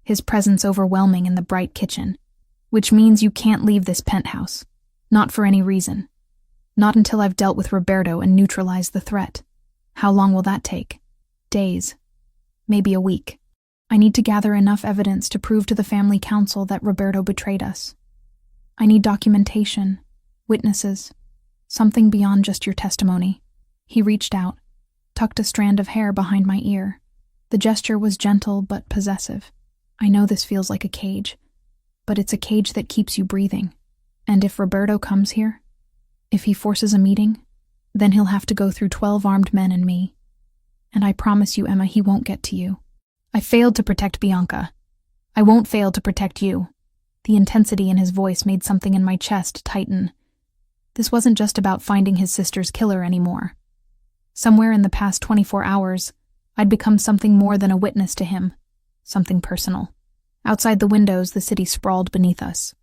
his presence overwhelming in the bright kitchen. Which means you can't leave this penthouse. Not for any reason. Not until I've dealt with Roberto and neutralized the threat. How long will that take? Days. Maybe a week. I need to gather enough evidence to prove to the family council that Roberto betrayed us. I need documentation, witnesses, something beyond just your testimony. He reached out, tucked a strand of hair behind my ear. The gesture was gentle but possessive. I know this feels like a cage, but it's a cage that keeps you breathing. And if Roberto comes here, if he forces a meeting, then he'll have to go through 12 armed men and me. And I promise you, Emma, he won't get to you. I failed to protect Bianca. I won't fail to protect you. The intensity in his voice made something in my chest tighten. This wasn't just about finding his sister's killer anymore. Somewhere in the past 24 hours, I'd become something more than a witness to him, something personal. Outside the windows, the city sprawled beneath us.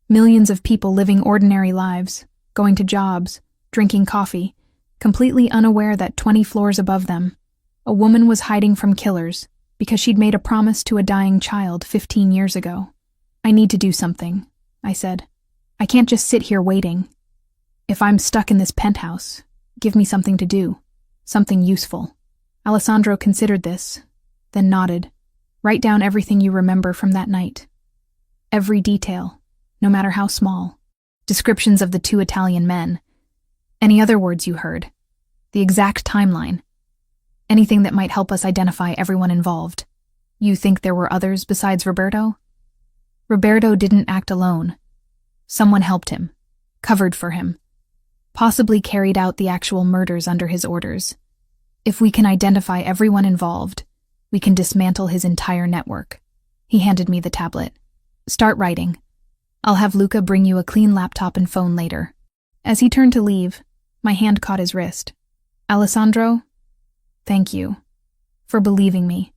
Millions of people living ordinary lives, going to jobs, drinking coffee, completely unaware that 20 floors above them, a woman was hiding from killers because she'd made a promise to a dying child 15 years ago. I need to do something, I said. I can't just sit here waiting. If I'm stuck in this penthouse, give me something to do, something useful. Alessandro considered this, then nodded. Write down everything you remember from that night. Every detail, no matter how small. Descriptions of the 2 Italian men. Any other words you heard. The exact timeline. Anything that might help us identify everyone involved. You think there were others besides Roberto? Roberto didn't act alone. Someone helped him, covered for him, possibly carried out the actual murders under his orders. If we can identify everyone involved, we can dismantle his entire network. He handed me the tablet. Start writing. I'll have Luca bring you a clean laptop and phone later. As he turned to leave, my hand caught his wrist. Alessandro, thank you. For believing me.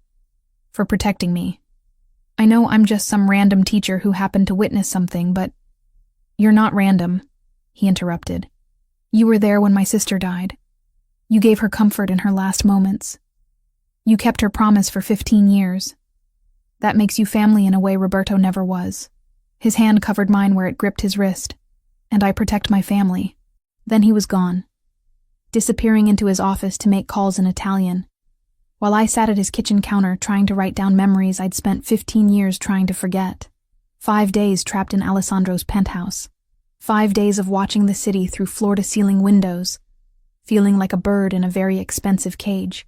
For protecting me. I know I'm just some random teacher who happened to witness something, but you're not random, he interrupted. You were there when my sister died. You gave her comfort in her last moments. You kept her promise for 15 years. That makes you family in a way Roberto never was. His hand covered mine where it gripped his wrist, and I protect my family. Then he was gone, disappearing into his office to make calls in Italian, while I sat at his kitchen counter trying to write down memories I'd spent 15 years trying to forget. 5 days trapped in Alessandro's penthouse. 5 days of watching the city through floor-to-ceiling windows, feeling like a bird in a very expensive cage.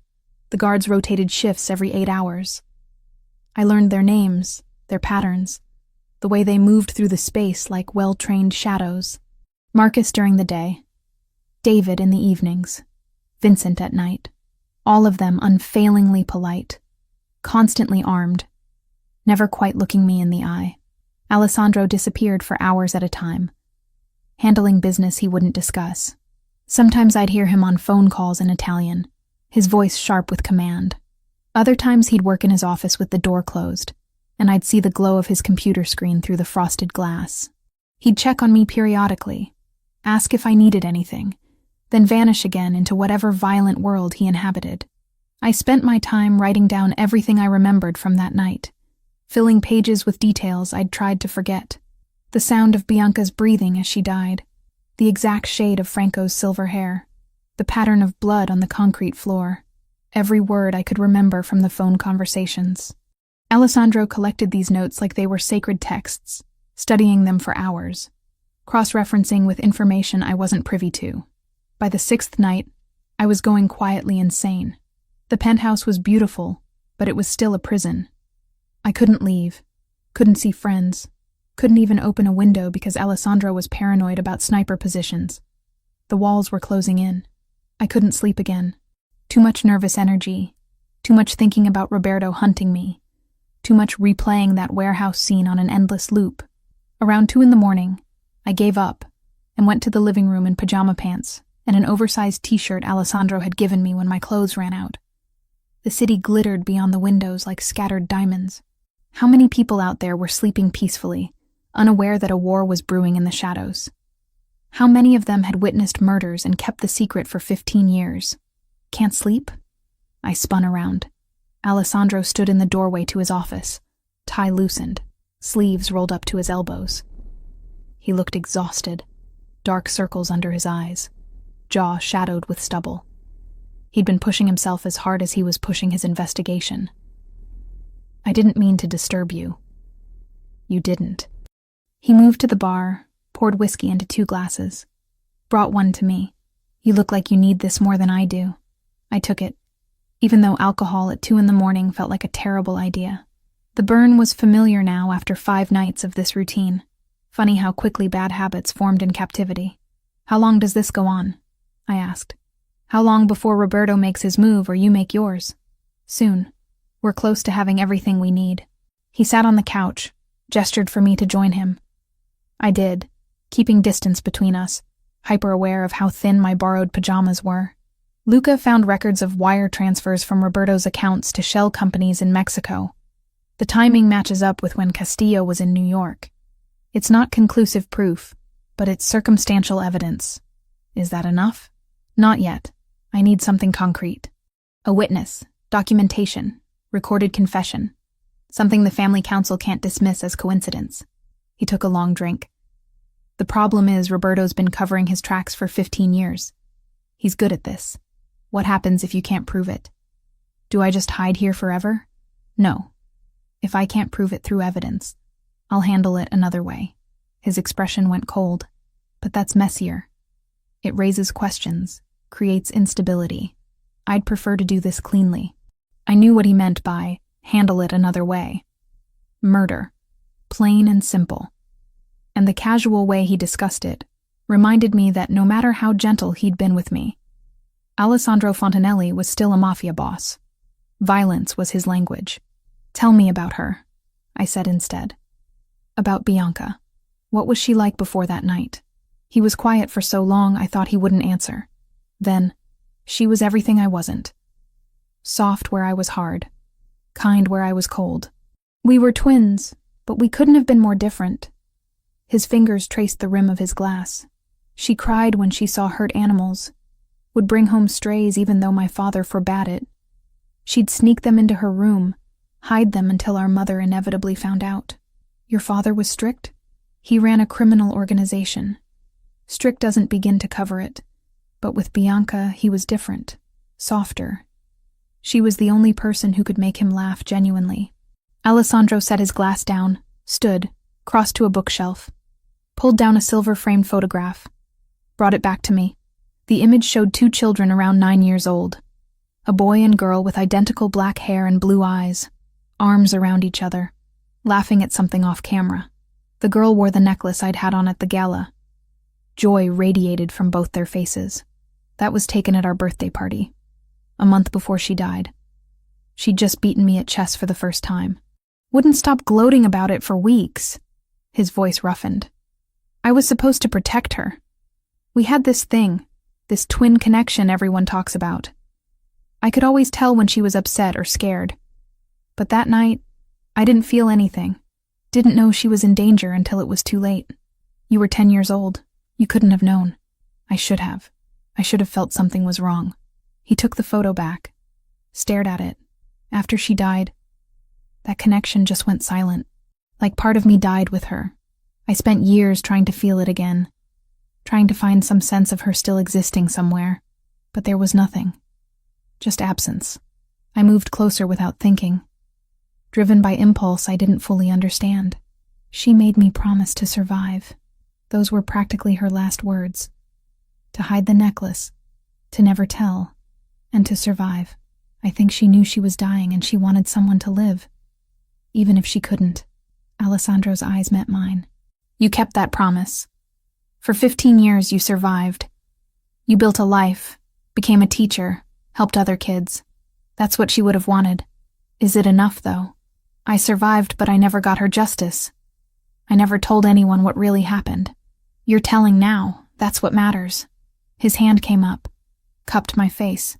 The guards rotated shifts every 8 hours. I learned their names, their patterns, the way they moved through the space like well-trained shadows. Marcus during the day, David in the evenings, Vincent at night. All of them unfailingly polite, constantly armed, never quite looking me in the eye. Alessandro disappeared for hours at a time, handling business he wouldn't discuss. Sometimes I'd hear him on phone calls in Italian, his voice sharp with command. Other times he'd work in his office with the door closed, and I'd see the glow of his computer screen through the frosted glass. He'd check on me periodically, ask if I needed anything, then vanish again into whatever violent world he inhabited. I spent my time writing down everything I remembered from that night, filling pages with details I'd tried to forget. The sound of Bianca's breathing as she died, the exact shade of Franco's silver hair, the pattern of blood on the concrete floor, every word I could remember from the phone conversations. Alessandro collected these notes like they were sacred texts, studying them for hours, cross-referencing with information I wasn't privy to. By the 6th night, I was going quietly insane. The penthouse was beautiful, but it was still a prison. I couldn't leave, couldn't see friends, couldn't even open a window because Alessandro was paranoid about sniper positions. The walls were closing in. I couldn't sleep again. Too much nervous energy, too much thinking about Roberto hunting me, too much replaying that warehouse scene on an endless loop. Around 2 a.m, I gave up and went to the living room in pajama pants and an oversized t-shirt Alessandro had given me when my clothes ran out. The city glittered beyond the windows like scattered diamonds. How many people out there were sleeping peacefully, unaware that a war was brewing in the shadows? How many of them had witnessed murders and kept the secret for 15 years? Can't sleep? I spun around. Alessandro stood in the doorway to his office, tie loosened, sleeves rolled up to his elbows. He looked exhausted, dark circles under his eyes, jaw shadowed with stubble. He'd been pushing himself as hard as he was pushing his investigation. I didn't mean to disturb you. You didn't. He moved to the bar, poured whiskey into 2 glasses, brought one to me. You look like you need this more than I do. I took it, even though alcohol at 2 a.m. felt like a terrible idea. The burn was familiar now after 5 nights of this routine. Funny how quickly bad habits formed in captivity. How long does this go on? I asked. How long before Roberto makes his move or you make yours? Soon. We're close to having everything we need. He sat on the couch, gestured for me to join him. I did, keeping distance between us, hyper-aware of how thin my borrowed pajamas were. Luca found records of wire transfers from Roberto's accounts to shell companies in Mexico. The timing matches up with when Castillo was in New York. It's not conclusive proof, but it's circumstantial evidence. Is that enough? Not yet. I need something concrete. A witness, documentation, recorded confession. Something the family council can't dismiss as coincidence. He took a long drink. The problem is Roberto's been covering his tracks for 15 years. He's good at this. What happens if you can't prove it? Do I just hide here forever? No. If I can't prove it through evidence, I'll handle it another way. His expression went cold. But that's messier. It raises questions, creates instability. I'd prefer to do this cleanly. I knew what he meant by handle it another way. Murder. Plain and simple. And the casual way he discussed it reminded me that no matter how gentle he'd been with me, Alessandro Fontanelli was still a mafia boss. Violence was his language. Tell me about her, I said instead. About Bianca. What was she like before that night? He was quiet for so long I thought he wouldn't answer. Then, she was everything I wasn't. Soft where I was hard. Kind where I was cold. We were twins, but we couldn't have been more different. His fingers traced the rim of his glass. She cried when she saw hurt animals, would bring home strays even though my father forbade it. She'd sneak them into her room, hide them until our mother inevitably found out. Your father was strict? He ran a criminal organization. Strict doesn't begin to cover it, but with Bianca he was different, softer. She was the only person who could make him laugh genuinely. Alessandro set his glass down, stood, crossed to a bookshelf, pulled down a silver-framed photograph, brought it back to me. The image showed 2 children around 9 years old, a boy and girl with identical black hair and blue eyes, arms around each other, laughing at something off camera. The girl wore the necklace I'd had on at the gala. Joy radiated from both their faces. That was taken at our birthday party, a month before she died. She'd just beaten me at chess for the first time. Wouldn't stop gloating about it for weeks. His voice roughened. I was supposed to protect her. We had this thing, this twin connection everyone talks about. I could always tell when she was upset or scared. But that night, I didn't feel anything. Didn't know she was in danger until it was too late. You were 10 years old. You couldn't have known. I should have. I should have felt something was wrong. He took the photo back, stared at it. After she died, that connection just went silent. Like part of me died with her. I spent years trying to feel it again, trying to find some sense of her still existing somewhere. But there was nothing. Just absence. I moved closer without thinking. Driven by impulse I didn't fully understand. She made me promise to survive. Those were practically her last words. To hide the necklace, to never tell, and to survive. I think she knew she was dying and she wanted someone to live. Even if she couldn't. Alessandro's eyes met mine. You kept that promise. For 15 years you survived. You built a life, became a teacher, helped other kids. That's what she would have wanted. Is it enough, though? I survived, but I never got her justice. I never told anyone what really happened. You're telling now. That's what matters. His hand came up, cupped my face.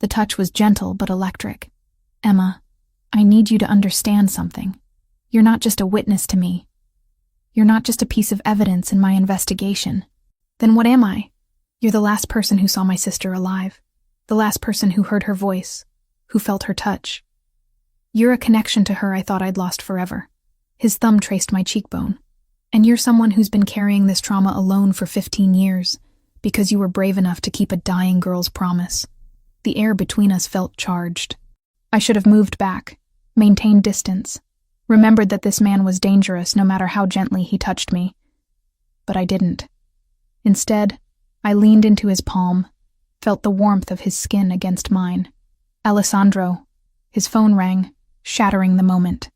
The touch was gentle but electric. Emma, I need you to understand something. You're not just a witness to me. You're not just a piece of evidence in my investigation. Then what am I? You're the last person who saw my sister alive. The last person who heard her voice, who felt her touch. You're a connection to her I thought I'd lost forever. His thumb traced my cheekbone. And you're someone who's been carrying this trauma alone for 15 years, because you were brave enough to keep a dying girl's promise. The air between us felt charged. I should have moved back, maintained distance, remembered that this man was dangerous no matter how gently he touched me. But I didn't. Instead, I leaned into his palm, felt the warmth of his skin against mine. Alessandro. His phone rang, shattering the moment.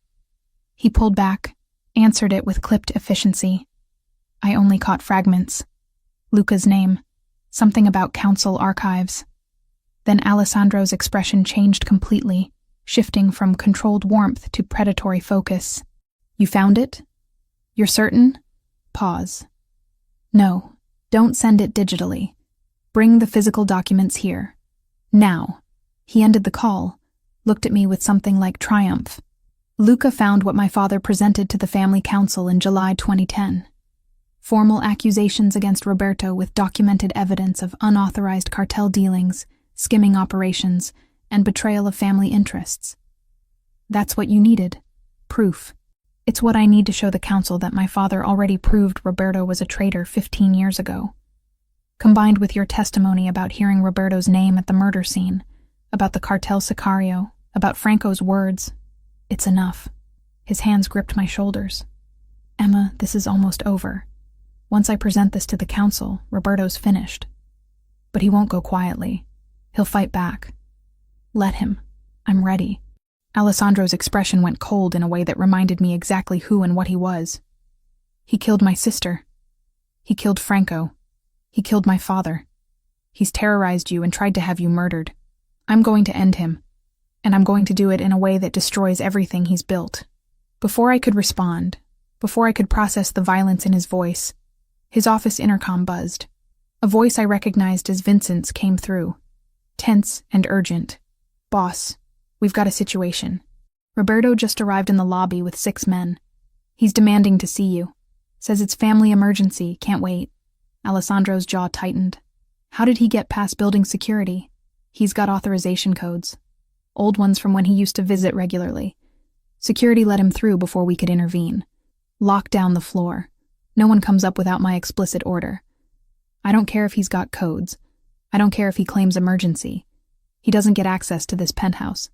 He pulled back, answered it with clipped efficiency. I only caught fragments. Luca's name, something about council archives. Then Alessandro's expression changed completely, shifting from controlled warmth to predatory focus. You found it? You're certain? Pause. No, don't send it digitally. Bring the physical documents here. Now. He ended the call, looked at me with something like triumph. Luca found what my father presented to the family council in July 2010. Formal accusations against Roberto with documented evidence of unauthorized cartel dealings, skimming operations, and betrayal of family interests. That's what you needed. Proof. It's what I need to show the council that my father already proved Roberto was a traitor 15 years ago. Combined with your testimony about hearing Roberto's name at the murder scene, about the cartel sicario, about Franco's words, it's enough. His hands gripped my shoulders. Emma, this is almost over. Once I present this to the council, Roberto's finished. But he won't go quietly. He'll fight back. Let him. I'm ready. Alessandro's expression went cold in a way that reminded me exactly who and what he was. He killed my sister. He killed Franco. He killed my father. He's terrorized you and tried to have you murdered. I'm going to end him. And I'm going to do it in a way that destroys everything he's built. Before I could respond, before I could process the violence in his voice, his office intercom buzzed. A voice I recognized as Vincent's came through. Tense and urgent. Boss, we've got a situation. Roberto just arrived in the lobby with 6 men. He's demanding to see you. Says it's family emergency, can't wait. Alessandro's jaw tightened. How did he get past building security? He's got authorization codes. Old ones from when he used to visit regularly. Security let him through before we could intervene. Lock down the floor. No one comes up without my explicit order. I don't care if he's got codes. I don't care if he claims emergency. He doesn't get access to this penthouse.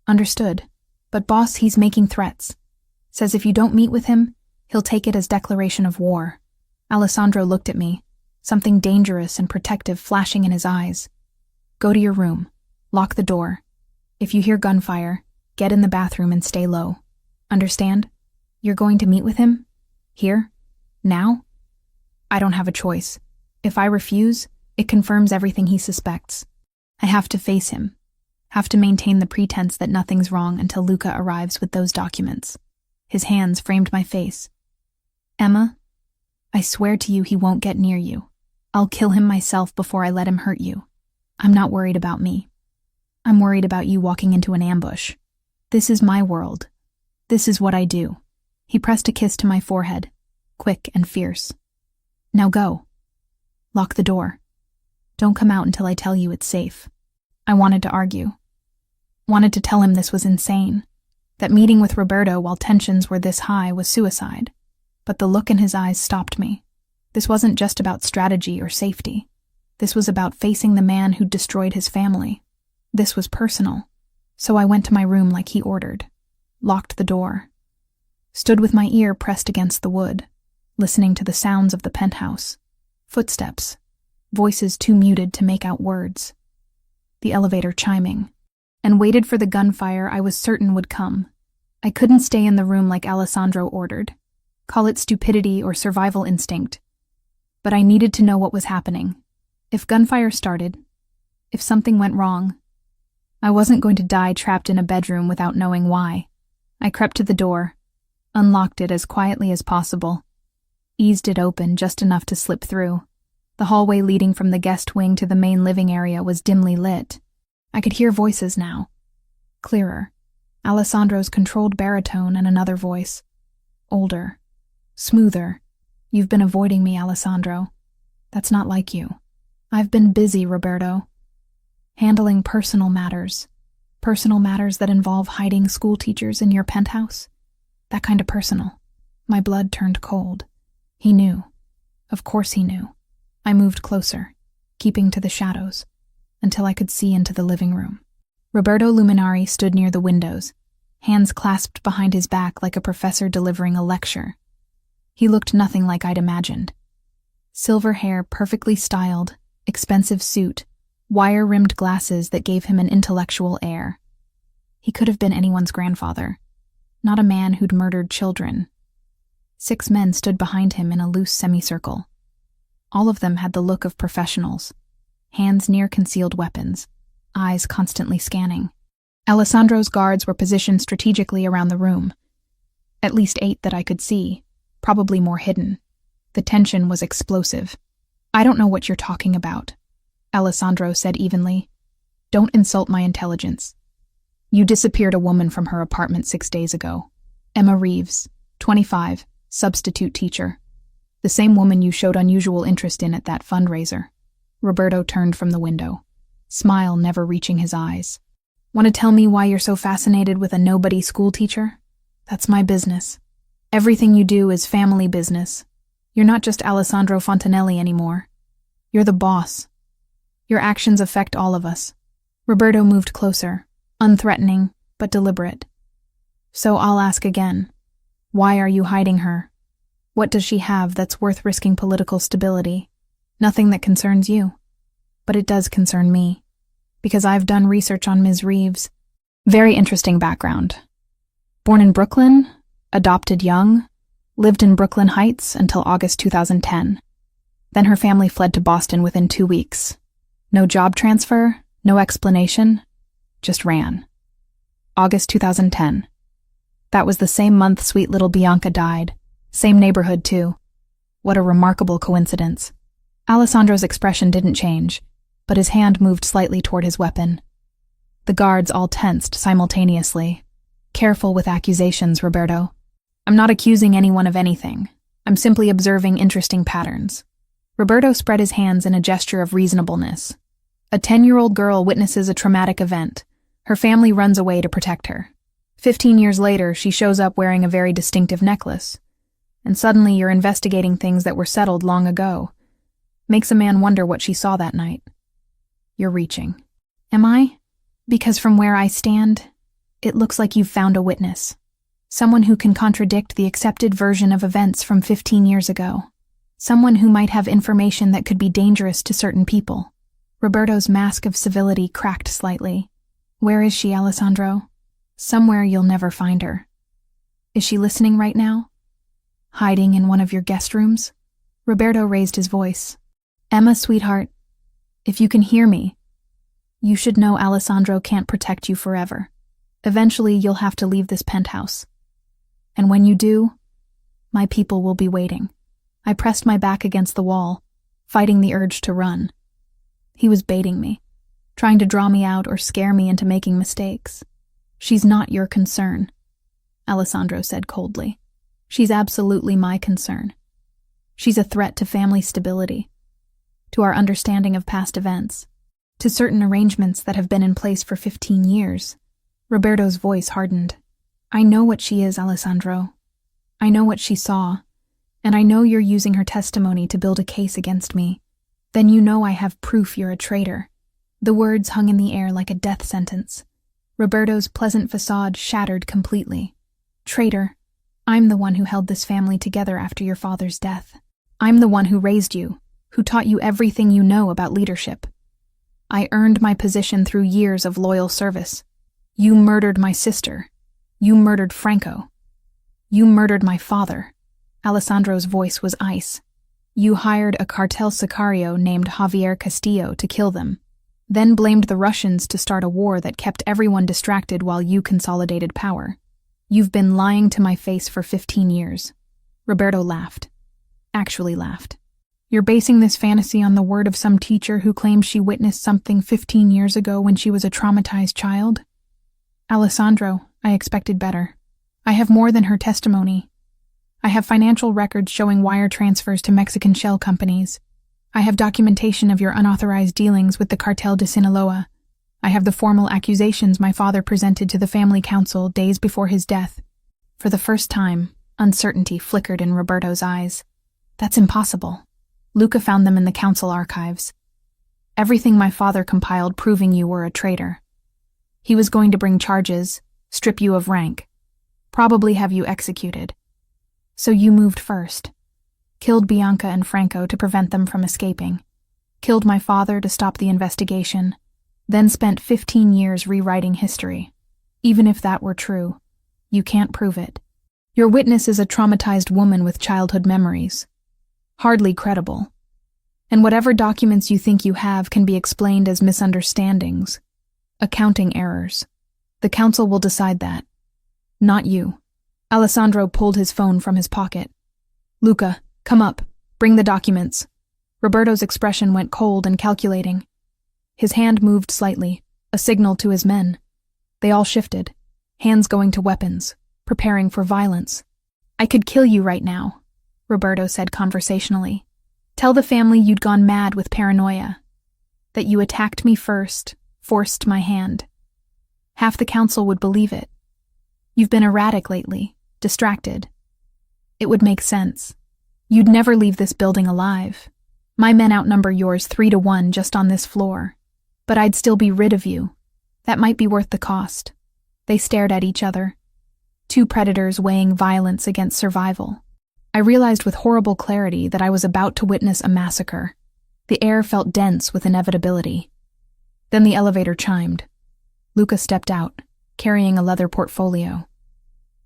Understood. But boss, he's making threats. Says if you don't meet with him, he'll take it as declaration of war. Alessandro looked at me, something dangerous and protective flashing in his eyes. Go to your room. Lock the door. If you hear gunfire, get in the bathroom and stay low. Understand? You're going to meet with him? Here? Now? I don't have a choice. If I refuse, it confirms everything he suspects. I have to face him. Have to maintain the pretense that nothing's wrong until Luca arrives with those documents. His hands framed my face. Emma, I swear to you he won't get near you. I'll kill him myself before I let him hurt you. I'm not worried about me. I'm worried about you walking into an ambush. This is my world. This is what I do. He pressed a kiss to my forehead, quick and fierce. Now go. Lock the door. Don't come out until I tell you it's safe. I wanted to argue. Wanted to tell him this was insane. That meeting with Roberto while tensions were this high was suicide. But the look in his eyes stopped me. This wasn't just about strategy or safety. This was about facing the man who'd destroyed his family. This was personal. So I went to my room like he ordered, locked the door, stood with my ear pressed against the wood, listening to the sounds of the penthouse, footsteps, voices too muted to make out words, the elevator chiming, and waited for the gunfire I was certain would come. I couldn't stay in the room like Alessandro ordered. Call it stupidity or survival instinct. But I needed to know what was happening. If gunfire started, if something went wrong, I wasn't going to die trapped in a bedroom without knowing why. I crept to the door, unlocked it as quietly as possible, eased it open just enough to slip through. The hallway leading from the guest wing to the main living area was dimly lit. I could hear voices now, clearer. Alessandro's controlled baritone and another voice, older, smoother. You've been avoiding me, Alessandro. That's not like you. I've been busy, Roberto. Handling personal matters that involve hiding school teachers in your penthouse. That kind of personal. My blood turned cold. He knew. Of course he knew. I moved closer, keeping to the shadows, until I could see into the living room. Roberto Luminari stood near the windows, hands clasped behind his back like a professor delivering a lecture. He looked nothing like I'd imagined. Silver hair perfectly styled, expensive suit, wire-rimmed glasses that gave him an intellectual air. He could have been anyone's grandfather, not a man who'd murdered children. 6 men stood behind him in a loose semicircle. All of them had the look of professionals, hands near concealed weapons, eyes constantly scanning. Alessandro's guards were positioned strategically around the room. At least 8 that I could see, probably more hidden. The tension was explosive. I don't know what you're talking about, Alessandro said evenly. Don't insult my intelligence. You disappeared a woman from her apartment 6 days ago. Emma Reeves, 25, substitute teacher. The same woman you showed unusual interest in at that fundraiser. Roberto turned from the window, smile never reaching his eyes. Want to tell me why you're so fascinated with a nobody school teacher? That's my business. Everything you do is family business. You're not just Alessandro Fontanelli anymore. You're the boss. Your actions affect all of us. Roberto moved closer, unthreatening, but deliberate. So I'll ask again. Why are you hiding her? What does she have that's worth risking political stability? Nothing that concerns you. But it does concern me, because I've done research on Ms. Reeves. Very interesting background. Born in Brooklyn, adopted young, lived in Brooklyn Heights until August 2010. Then her family fled to Boston within 2 weeks. No job transfer, no explanation, just ran. August 2010. That was the same month sweet little Bianca died. Same neighborhood, too. What a remarkable coincidence. Alessandro's expression didn't change, but his hand moved slightly toward his weapon. The guards all tensed simultaneously. Careful with accusations, Roberto. I'm not accusing anyone of anything. I'm simply observing interesting patterns. Roberto spread his hands in a gesture of reasonableness. A 10-year-old girl witnesses a traumatic event. Her family runs away to protect her. 15 years later, she shows up wearing a very distinctive necklace. And suddenly you're investigating things that were settled long ago. Makes a man wonder what she saw that night. You're reaching. Am I? Because from where I stand, it looks like you've found a witness. Someone who can contradict the accepted version of events from 15 years ago. Someone who might have information that could be dangerous to certain people. Roberto's mask of civility cracked slightly. Where is she, Alessandro? Somewhere you'll never find her. Is she listening right now? Hiding in one of your guest rooms? Roberto raised his voice. Emma, sweetheart, if you can hear me, you should know Alessandro can't protect you forever. Eventually, you'll have to leave this penthouse. And when you do, my people will be waiting. I pressed my back against the wall, fighting the urge to run. He was baiting me, trying to draw me out or scare me into making mistakes. She's not your concern, Alessandro said coldly. She's absolutely my concern. She's a threat to family stability, to our understanding of past events, to certain arrangements that have been in place for 15 years. Roberto's voice hardened. I know what she is, Alessandro. I know what she saw, and I know you're using her testimony to build a case against me. Then you know I have proof you're a traitor." The words hung in the air like a death sentence. Roberto's pleasant facade shattered completely. "Traitor, I'm the one who held this family together after your father's death. I'm the one who raised you, who taught you everything you know about leadership. I earned my position through years of loyal service. You murdered my sister. You murdered Franco. You murdered my father." Alessandro's voice was ice. "You hired a cartel sicario named Javier Castillo to kill them, then blamed the Russians to start a war that kept everyone distracted while you consolidated power. You've been lying to my face for 15 years. Roberto laughed. Actually laughed. "You're basing this fantasy on the word of some teacher who claims she witnessed something 15 years ago when she was a traumatized child?" "Alessandro, I expected better. I have more than her testimony. I have financial records showing wire transfers to Mexican shell companies. I have documentation of your unauthorized dealings with the Cartel de Sinaloa. I have the formal accusations my father presented to the family council days before his death." For the first time, uncertainty flickered in Roberto's eyes. "That's impossible. Luca found them in the council archives. Everything my father compiled proving you were a traitor. He was going to bring charges, strip you of rank, probably have you executed. So you moved first. Killed Bianca and Franco to prevent them from escaping. Killed my father to stop the investigation. Then spent 15 years rewriting history. Even if that were true, you can't prove it. Your witness is a traumatized woman with childhood memories. Hardly credible. And whatever documents you think you have can be explained as misunderstandings, accounting errors. The council will decide that. Not you." Alessandro pulled his phone from his pocket. "Luca, come up. Bring the documents." Roberto's expression went cold and calculating. His hand moved slightly, a signal to his men. They all shifted, hands going to weapons, preparing for violence. "I could kill you right now," Roberto said conversationally. "Tell the family you'd gone mad with paranoia. That you attacked me first, forced my hand. Half the council would believe it. You've been erratic lately, distracted. It would make sense. You'd never leave this building alive. My men outnumber yours 3-1 just on this floor. But I'd still be rid of you. That might be worth the cost." They stared at each other. Two predators weighing violence against survival. I realized with horrible clarity that I was about to witness a massacre. The air felt dense with inevitability. Then the elevator chimed. Luca stepped out, carrying a leather portfolio.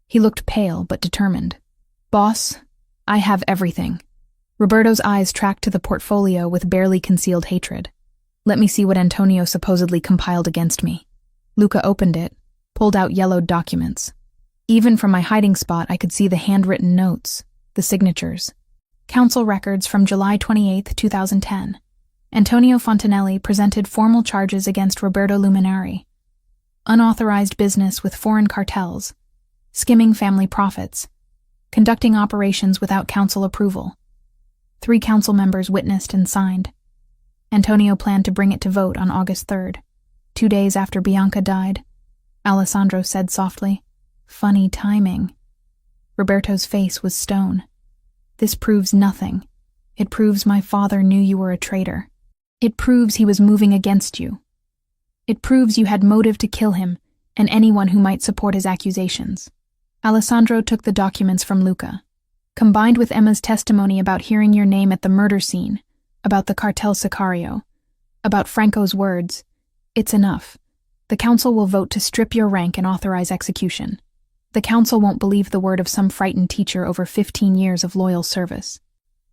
He looked pale but determined. "Boss, I have everything." Roberto's eyes tracked to the portfolio with barely concealed hatred. "Let me see what Antonio supposedly compiled against me." Luca opened it, pulled out yellowed documents. Even from my hiding spot, I could see the handwritten notes, the signatures. Council records from July 28, 2010. Antonio Fontanelli presented formal charges against Roberto Luminari. Unauthorized business with foreign cartels, skimming family profits, conducting operations without council approval. 3 council members witnessed and signed. Antonio planned to bring it to vote on August 3rd, 2 days after Bianca died. Alessandro said softly, "Funny timing." Roberto's face was stone. "This proves nothing. It proves my father knew you were a traitor. It proves he was moving against you. It proves you had motive to kill him and anyone who might support his accusations." Alessandro took the documents from Luca. "Combined with Emma's testimony about hearing your name at the murder scene, about the cartel sicario, about Franco's words, it's enough. The council will vote to strip your rank and authorize execution. The council won't believe the word of some frightened teacher over 15 years of loyal service.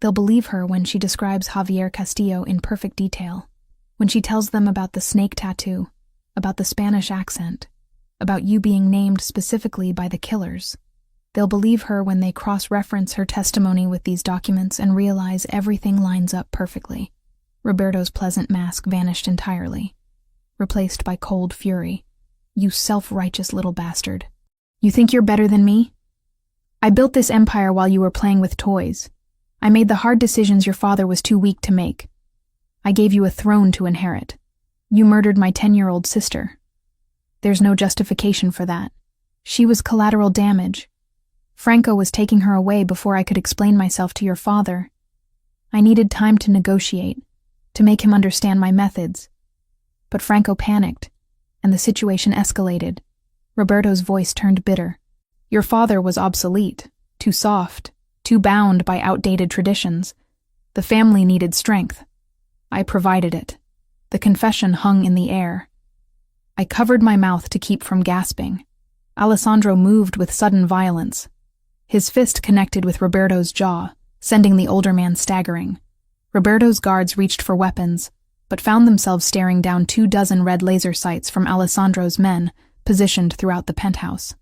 They'll believe her when she describes Javier Castillo in perfect detail, when she tells them about the snake tattoo, about the Spanish accent, about you being named specifically by the killers. They'll believe her when they cross-reference her testimony with these documents and realize everything lines up perfectly." Roberto's pleasant mask vanished entirely, replaced by cold fury. "You self-righteous little bastard. You think you're better than me? I built this empire while you were playing with toys. I made the hard decisions your father was too weak to make. I gave you a throne to inherit. You murdered my 10-year-old sister. There's no justification for that. She was collateral damage. Franco was taking her away before I could explain myself to your father. I needed time to negotiate. to make him understand my methods. But Franco panicked, and the situation escalated. Roberto's voice turned bitter. Your father was obsolete, too soft, too bound by outdated traditions. The family needed strength. I provided it. The confession hung in the air. I covered my mouth to keep from gasping. Alessandro moved with sudden violence. His fist connected with Roberto's jaw, sending the older man staggering. Roberto's guards reached for weapons, but found themselves staring down 24 red laser sights from Alessandro's men, positioned throughout the penthouse.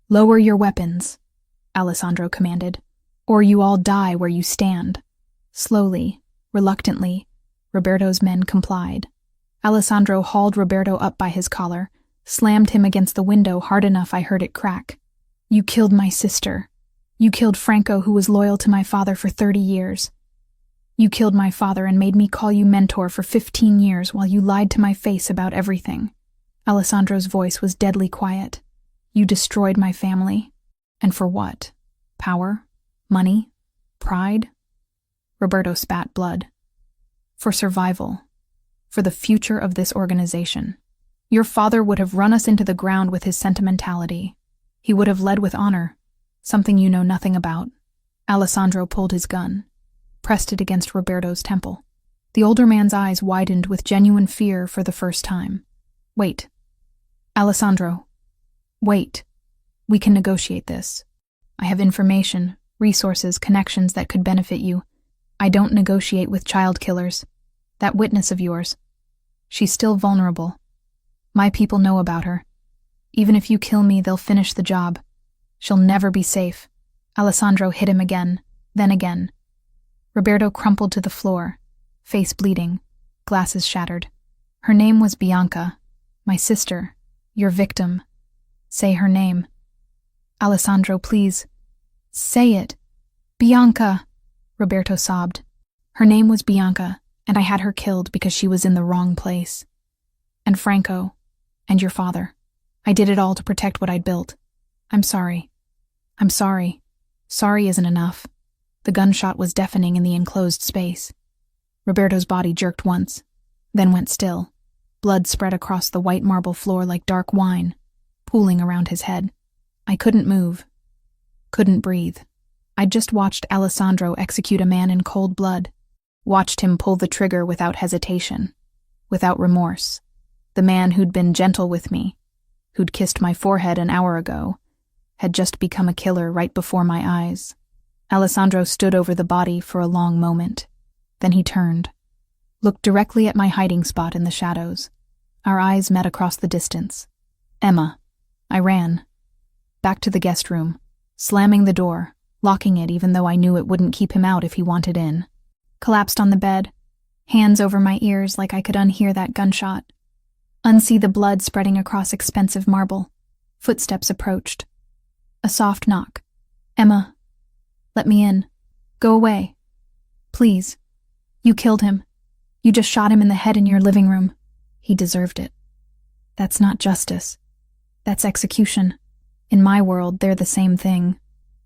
Lower your weapons, Alessandro commanded, or you all die where you stand. Slowly, reluctantly, Roberto's men complied. Alessandro hauled Roberto up by his collar, slammed him against the window hard enough I heard it crack. You killed my sister. You killed Franco, who was loyal to my father for 30 years. You killed my father and made me call you mentor for 15 years while you lied to my face about everything. Alessandro's voice was deadly quiet. You destroyed my family. And for what? Power? Money? Pride? Roberto spat blood. For survival. For the future of this organization. Your father would have run us into the ground with his sentimentality. He would have led with honor, something you know nothing about. Alessandro pulled his gun, pressed it against Roberto's temple. The older man's eyes widened with genuine fear for the first time. Wait. Alessandro. Wait. We can negotiate this. I have information, resources, connections that could benefit you. I don't negotiate with child killers. That witness of yours. She's still vulnerable. My people know about her. Even if you kill me, they'll finish the job. She'll never be safe. Alessandro hit him again, then again. Roberto crumpled to the floor, face bleeding, glasses shattered. Her name was Bianca, my sister, your victim. Say her name. Alessandro, please. Say it. Bianca, Roberto sobbed. Her name was Bianca, and I had her killed because she was in the wrong place. And Franco, and your father. I did it all to protect what I'd built. I'm sorry. I'm sorry. Sorry isn't enough. The gunshot was deafening in the enclosed space. Roberto's body jerked once, then went still. Blood spread across the white marble floor like dark wine, pooling around his head. I couldn't move. Couldn't breathe. I'd just watched Alessandro execute a man in cold blood. Watched him pull the trigger without hesitation, without remorse. The man who'd been gentle with me, who'd kissed my forehead an hour ago, had just become a killer right before my eyes. Alessandro stood over the body for a long moment. Then he turned, looked directly at my hiding spot in the shadows. Our eyes met across the distance. Emma. I ran. Back to the guest room, slamming the door, locking it even though I knew it wouldn't keep him out if he wanted in. Collapsed on the bed, hands over my ears like I could unhear that gunshot. Unsee the blood spreading across expensive marble. Footsteps approached. A soft knock. Emma. Let me in. Go away. Please. You killed him. You just shot him in the head in your living room. He deserved it. That's not justice. That's execution. In my world, they're the same thing.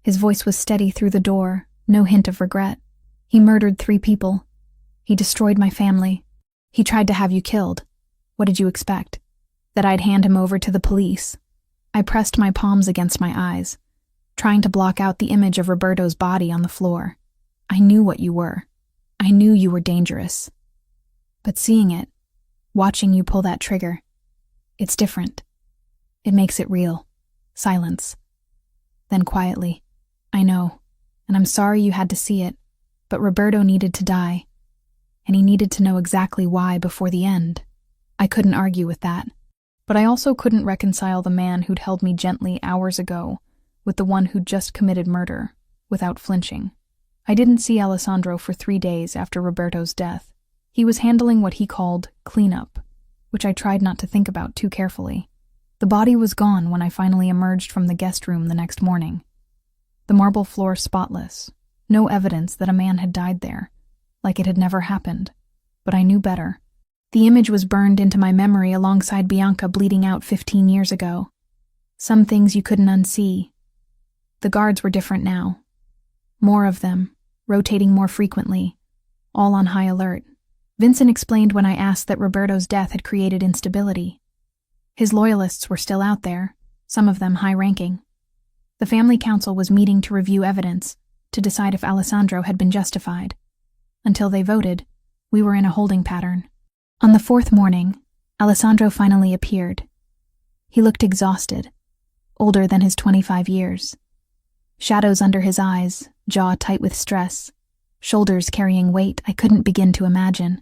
His voice was steady through the door, no hint of regret. He murdered 3 people. He destroyed my family. He tried to have you killed. What did you expect? That I'd hand him over to the police? I pressed my palms against my eyes, trying to block out the image of Roberto's body on the floor. I knew what you were. I knew you were dangerous. But seeing it, watching you pull that trigger, it's different. It makes it real. Silence. Then quietly, I know, and I'm sorry you had to see it, but Roberto needed to die, and he needed to know exactly why before the end. I couldn't argue with that, but I also couldn't reconcile the man who'd held me gently hours ago with the one who'd just committed murder, without flinching. I didn't see Alessandro for 3 days after Roberto's death. He was handling what he called cleanup, which I tried not to think about too carefully. The body was gone when I finally emerged from the guest room the next morning. The marble floor spotless, no evidence that a man had died there, like it had never happened. But I knew better. The image was burned into my memory alongside Bianca bleeding out 15 years ago. Some things you couldn't unsee. The guards were different now. More of them, rotating more frequently, all on high alert. Vincent explained when I asked that Roberto's death had created instability. His loyalists were still out there, some of them high-ranking. The family council was meeting to review evidence, to decide if Alessandro had been justified. Until they voted, we were in a holding pattern. On the fourth morning, Alessandro finally appeared. He looked exhausted, older than his 25 years. Shadows under his eyes, jaw tight with stress, shoulders carrying weight I couldn't begin to imagine.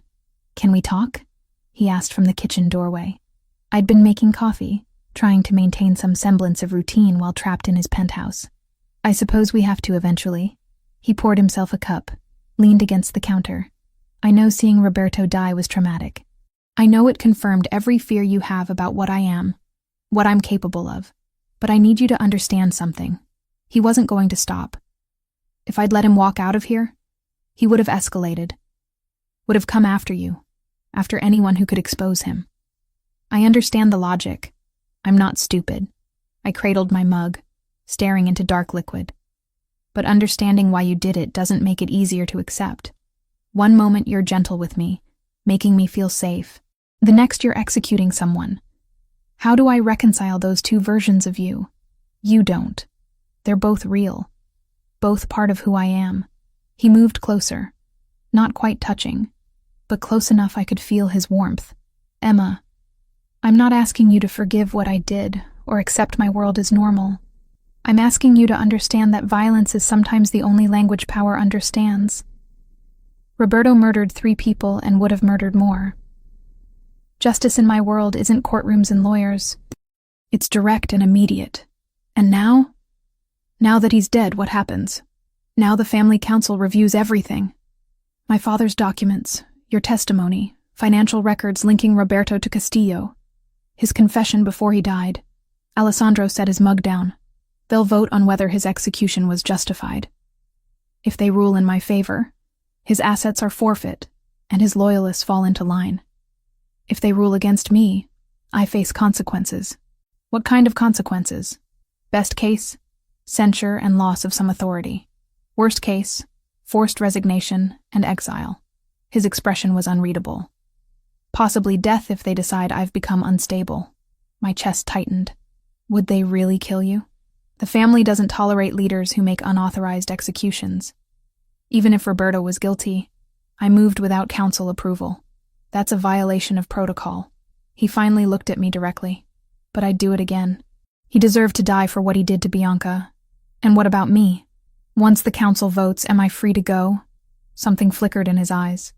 "Can we talk?" he asked from the kitchen doorway. I'd been making coffee, trying to maintain some semblance of routine while trapped in his penthouse. "I suppose we have to eventually." He poured himself a cup, leaned against the counter. "I know seeing Roberto die was traumatic. I know it confirmed every fear you have about what I am, what I'm capable of. But I need you to understand something. He wasn't going to stop. If I'd let him walk out of here, he would have escalated, would have come after you, after anyone who could expose him. I understand the logic. I'm not stupid." I cradled my mug, staring into dark liquid. "But understanding why you did it doesn't make it easier to accept. One moment you're gentle with me, making me feel safe. The next you're executing someone. How do I reconcile those two versions of you? You don't. They're both real. Both part of who I am." He moved closer, not quite touching, but close enough I could feel his warmth. "Emma, I'm not asking you to forgive what I did or accept my world as normal. I'm asking you to understand that violence is sometimes the only language power understands. Roberto murdered 3 people and would have murdered more. Justice in my world isn't courtrooms and lawyers. It's direct and immediate. And now? Now that he's dead, what happens? Now the family council reviews everything. My father's documents, your testimony, financial records linking Roberto to Castillo, his confession before he died." Alessandro set his mug down. "They'll vote on whether his execution was justified. If they rule in my favor, his assets are forfeit, and his loyalists fall into line. If they rule against me, I face consequences." "What kind of consequences?" "Best case, censure and loss of some authority. Worst case, forced resignation and exile." His expression was unreadable. "Possibly death if they decide I've become unstable." My chest tightened. Would they really kill you? The family doesn't tolerate leaders who make unauthorized executions. Even if Roberto was guilty, I moved without council approval. That's a violation of protocol. He finally looked at me directly. "But I'd do it again. He deserved to die for what he did to Bianca. And what about me? Once the council votes, am I free to go?" Something flickered in his eyes.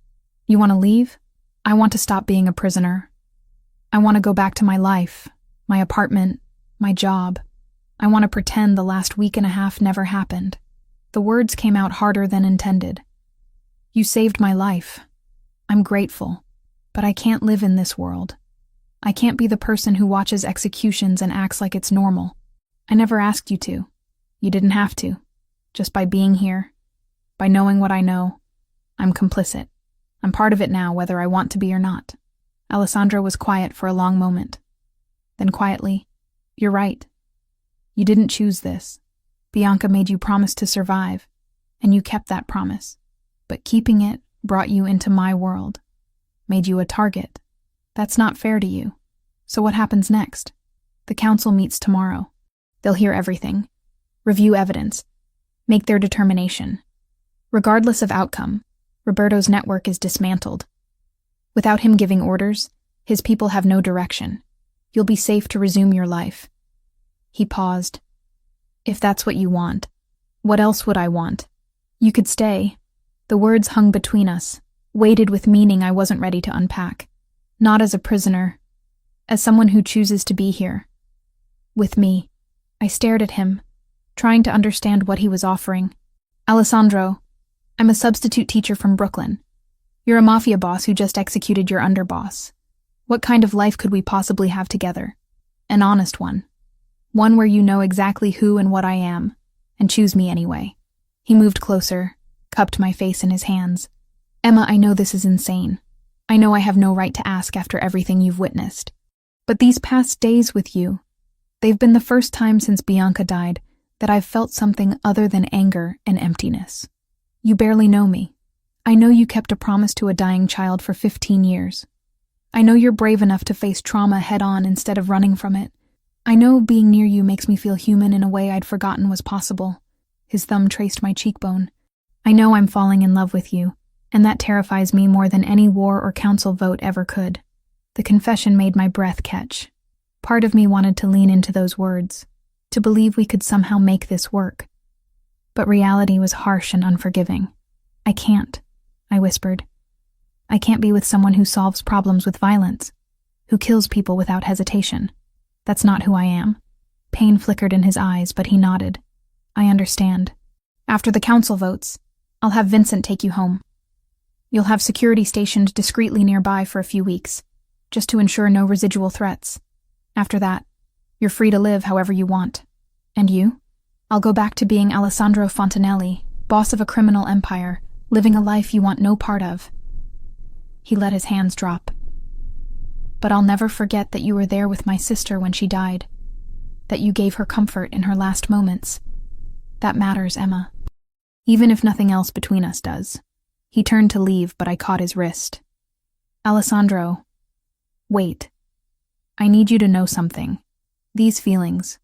"You want to leave? I want to stop being a prisoner. I want to go back to my life, my apartment, my job. I want to pretend the last week and a half never happened." The words came out harder than intended. "You saved my life. I'm grateful. But I can't live in this world. I can't be the person who watches executions and acts like it's normal. I never asked you to. You didn't have to. Just by being here, by knowing what I know, I'm complicit. I'm part of it now, whether I want to be or not." Alessandro was quiet for a long moment. Then quietly, "You're right. You didn't choose this. Bianca made you promise to survive, and you kept that promise. But keeping it brought you into my world, made you a target. That's not fair to you. So what happens next? The council meets tomorrow. They'll hear everything, review evidence, make their determination. Regardless of outcome, Roberto's network is dismantled. Without him giving orders, his people have no direction. You'll be safe to resume your life." He paused. "If that's what you want, what else would I want? You could stay." The words hung between us, weighted with meaning I wasn't ready to unpack. Not as a prisoner, as someone who chooses to be here. With me. I stared at him, trying to understand what he was offering. "Alessandro, I'm a substitute teacher from Brooklyn. You're a mafia boss who just executed your underboss. What kind of life could we possibly have together? An honest one. One where you know exactly who and what I am, and choose me anyway." He moved closer, cupped my face in his hands. "Emma, I know this is insane. I know I have no right to ask after everything you've witnessed. But these past days with you, they've been the first time since Bianca died that I've felt something other than anger and emptiness. You barely know me. I know you kept a promise to a dying child for 15 years. I know you're brave enough to face trauma head-on instead of running from it. I know being near you makes me feel human in a way I'd forgotten was possible. His thumb traced my cheekbone. I know I'm falling in love with you, and that terrifies me more than any war or council vote ever could. The confession made my breath catch. Part of me wanted to lean into those words, to believe we could somehow make this work. But reality was harsh and unforgiving. I can't, I whispered. I can't be with someone who solves problems with violence, who kills people without hesitation. That's not who I am. Pain flickered in his eyes, but he nodded. I understand. After the council votes, I'll have Vincent take you home. You'll have security stationed discreetly nearby for a few weeks, just to ensure no residual threats. After that, you're free to live however you want. And you? I'll go back to being Alessandro Fontanelli, boss of a criminal empire, living a life you want no part of. He let his hands drop. But I'll never forget that you were there with my sister when she died, that you gave her comfort in her last moments. That matters, Emma. Even if nothing else between us does. He turned to leave, but I caught his wrist. Alessandro, wait. I need you to know something. These feelings,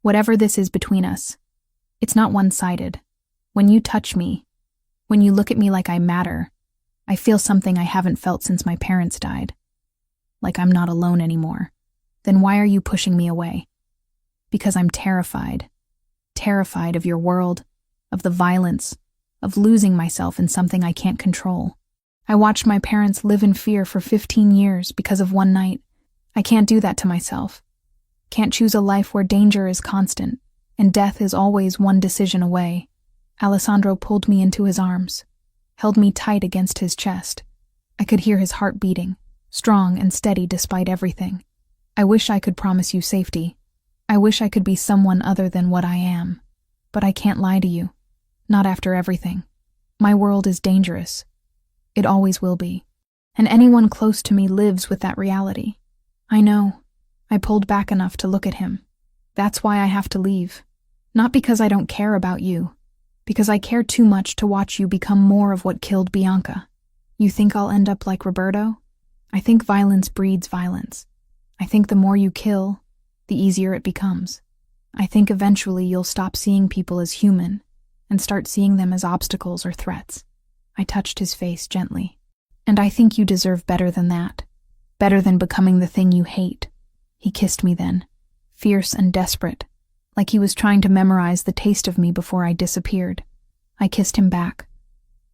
whatever this is between us, it's not one-sided. When you touch me, when you look at me like I matter, I feel something I haven't felt since my parents died. Like I'm not alone anymore. Then why are you pushing me away? Because I'm terrified. Terrified of your world, of the violence, of losing myself in something I can't control. I watched my parents live in fear for 15 years because of one night. I can't do that to myself. Can't choose a life where danger is constant, and death is always one decision away. Alessandro pulled me into his arms, held me tight against his chest. I could hear his heart beating, strong and steady despite everything. I wish I could promise you safety. I wish I could be someone other than what I am. But I can't lie to you. Not after everything. My world is dangerous. It always will be. And anyone close to me lives with that reality. I know. I pulled back enough to look at him. That's why I have to leave. Not because I don't care about you. Because I care too much to watch you become more of what killed Bianca. You think I'll end up like Roberto? I think violence breeds violence. I think the more you kill, the easier it becomes. I think eventually you'll stop seeing people as human and start seeing them as obstacles or threats. I touched his face gently. And I think you deserve better than that. Better than becoming the thing you hate. He kissed me then, fierce and desperate, like he was trying to memorize the taste of me before I disappeared. I kissed him back,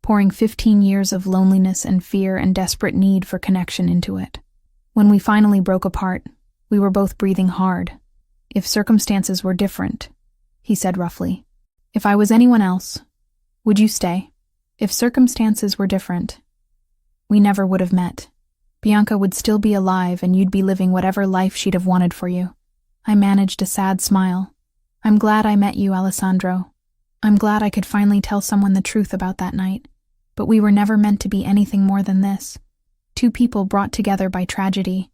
pouring 15 years of loneliness and fear and desperate need for connection into it. When we finally broke apart, we were both breathing hard. If circumstances were different, he said roughly. If I was anyone else, would you stay? If circumstances were different, we never would have met. Bianca would still be alive and you'd be living whatever life she'd have wanted for you. I managed a sad smile. I'm glad I met you, Alessandro. I'm glad I could finally tell someone the truth about that night. But we were never meant to be anything more than this. Two people brought together by tragedy,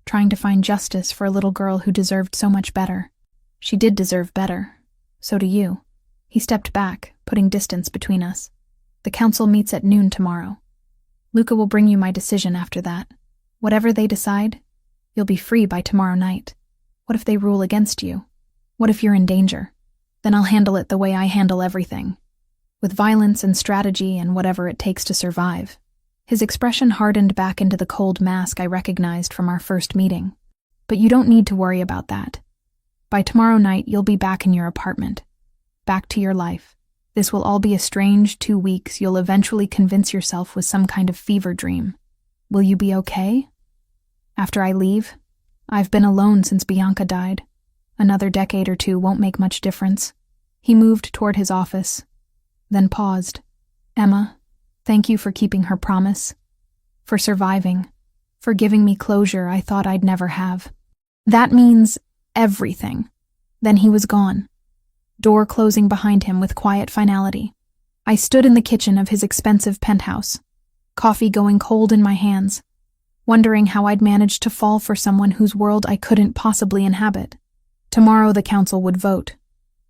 trying to find justice for a little girl who deserved so much better. She did deserve better. So do you. He stepped back, putting distance between us. The council meets at noon tomorrow. Luca will bring you my decision after that. Whatever they decide, you'll be free by tomorrow night. What if they rule against you? What if you're in danger? Then I'll handle it the way I handle everything. With violence and strategy and whatever it takes to survive. His expression hardened back into the cold mask I recognized from our first meeting. But you don't need to worry about that. By tomorrow night, you'll be back in your apartment. Back to your life. This will all be a strange 2 weeks you'll eventually convince yourself was some kind of fever dream. Will you be okay? After I leave? I've been alone since Bianca died. Another decade or two won't make much difference. He moved toward his office, then paused. Emma, thank you for keeping her promise. For surviving. For giving me closure I thought I'd never have. That means everything. Then he was gone. Door closing behind him with quiet finality. I stood in the kitchen of his expensive penthouse, coffee going cold in my hands, wondering how I'd managed to fall for someone whose world I couldn't possibly inhabit. Tomorrow the council would vote.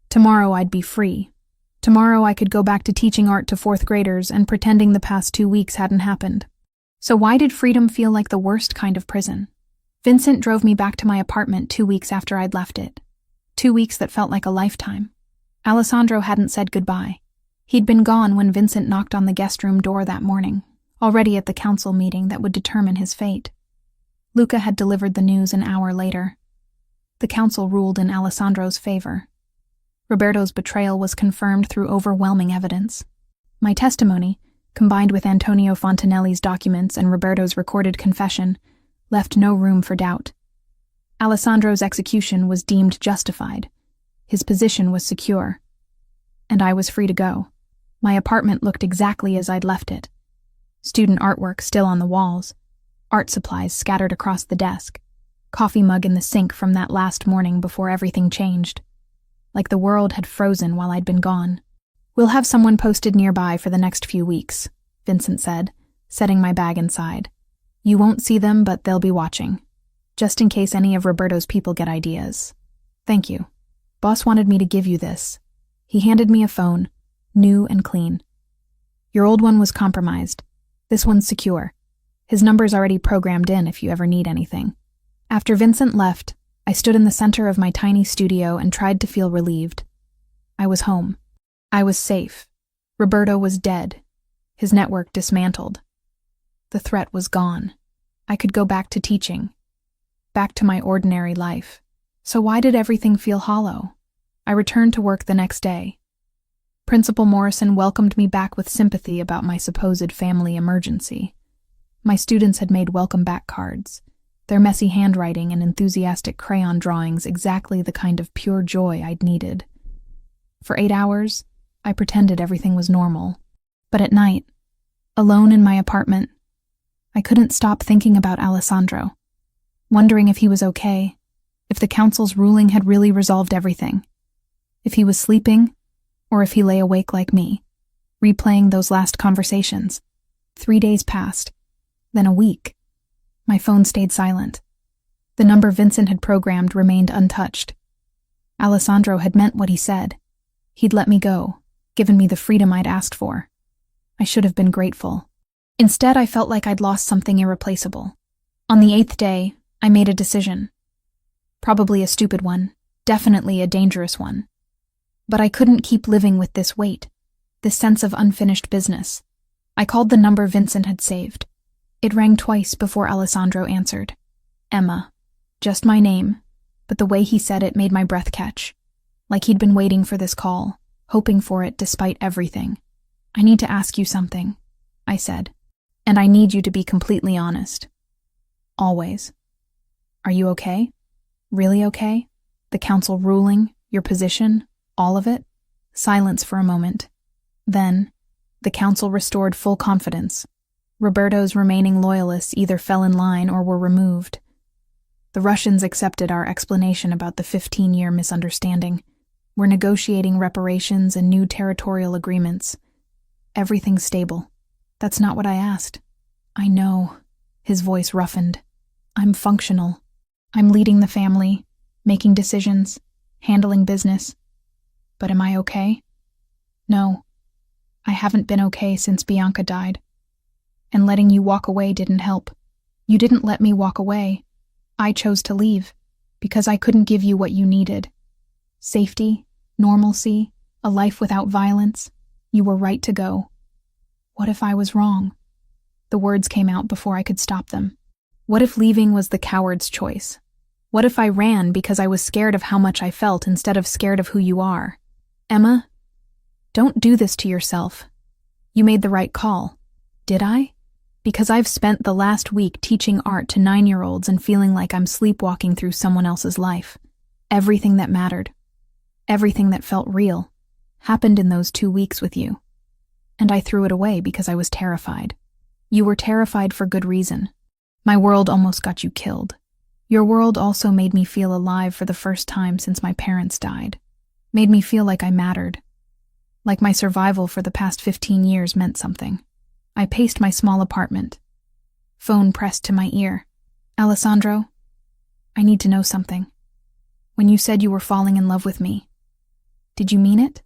Tomorrow I'd be free. Tomorrow I could go back to teaching art to fourth graders and pretending the past 2 weeks hadn't happened. So why did freedom feel like the worst kind of prison? Vincent drove me back to my apartment 2 weeks after I'd left it. 2 weeks that felt like a lifetime. Alessandro hadn't said goodbye. He'd been gone when Vincent knocked on the guest room door that morning, already at the council meeting that would determine his fate. Luca had delivered the news an hour later. The council ruled in Alessandro's favor. Roberto's betrayal was confirmed through overwhelming evidence. My testimony, combined with Antonio Fontanelli's documents and Roberto's recorded confession, left no room for doubt. Alessandro's execution was deemed justified. His position was secure. And I was free to go. My apartment looked exactly as I'd left it. Student artwork still on the walls, art supplies scattered across the desk, coffee mug in the sink from that last morning before everything changed. Like the world had frozen while I'd been gone. "We'll have someone posted nearby for the next few weeks," Vincent said, setting my bag inside. "You won't see them, but they'll be watching, just in case any of Roberto's people get ideas. Thank you. Boss wanted me to give you this." He handed me a phone, new and clean. "Your old one was compromised. This one's secure. His number's already programmed in if you ever need anything." After Vincent left, I stood in the center of my tiny studio and tried to feel relieved. I was home. I was safe. Roberto was dead. His network dismantled. The threat was gone. I could go back to teaching. Back to my ordinary life. So why did everything feel hollow? I returned to work the next day. Principal Morrison welcomed me back with sympathy about my supposed family emergency. My students had made welcome back cards. Their messy handwriting and enthusiastic crayon drawings exactly the kind of pure joy I'd needed. For 8 hours, I pretended everything was normal. But at night, alone in my apartment, I couldn't stop thinking about Alessandro, wondering if he was okay, if the council's ruling had really resolved everything, if he was sleeping, or if he lay awake like me, replaying those last conversations. 3 days passed, then a week. My phone stayed silent. The number Vincent had programmed remained untouched. Alessandro had meant what he said. He'd let me go, given me the freedom I'd asked for. I should have been grateful. Instead, I felt like I'd lost something irreplaceable. On the 8th day, I made a decision. Probably a stupid one, definitely a dangerous one. But I couldn't keep living with this weight, this sense of unfinished business. I called the number Vincent had saved. It rang twice before Alessandro answered. Emma. Just my name, but the way he said it made my breath catch. Like he'd been waiting for this call, hoping for it despite everything. "I need to ask you something," I said. "And I need you to be completely honest. Always. Are you okay? Really okay? The council ruling, your position, all of it?" Silence for a moment. Then, the council restored full confidence. Roberto's remaining loyalists either fell in line or were removed. The Russians accepted our explanation about the 15-year misunderstanding. We're negotiating reparations and new territorial agreements. Everything's stable. That's not what I asked. I know. His voice roughened. I'm functional. I'm leading the family, making decisions, handling business. But am I okay? No. I haven't been okay since Bianca died. And letting you walk away didn't help. You didn't let me walk away. I chose to leave, because I couldn't give you what you needed. Safety, normalcy, a life without violence. You were right to go. What if I was wrong? The words came out before I could stop them. What if leaving was the coward's choice? What if I ran because I was scared of how much I felt instead of scared of who you are? Emma, don't do this to yourself. You made the right call. Did I? Because I've spent the last week teaching art to 9-year-olds and feeling like I'm sleepwalking through someone else's life. Everything that mattered, everything that felt real, happened in those 2 weeks with you. And I threw it away because I was terrified. You were terrified for good reason. My world almost got you killed. Your world also made me feel alive for the first time since my parents died. Made me feel like I mattered. Like my survival for the past 15 years meant something. I paced my small apartment. Phone pressed to my ear. Alessandro, I need to know something. When you said you were falling in love with me, did you mean it?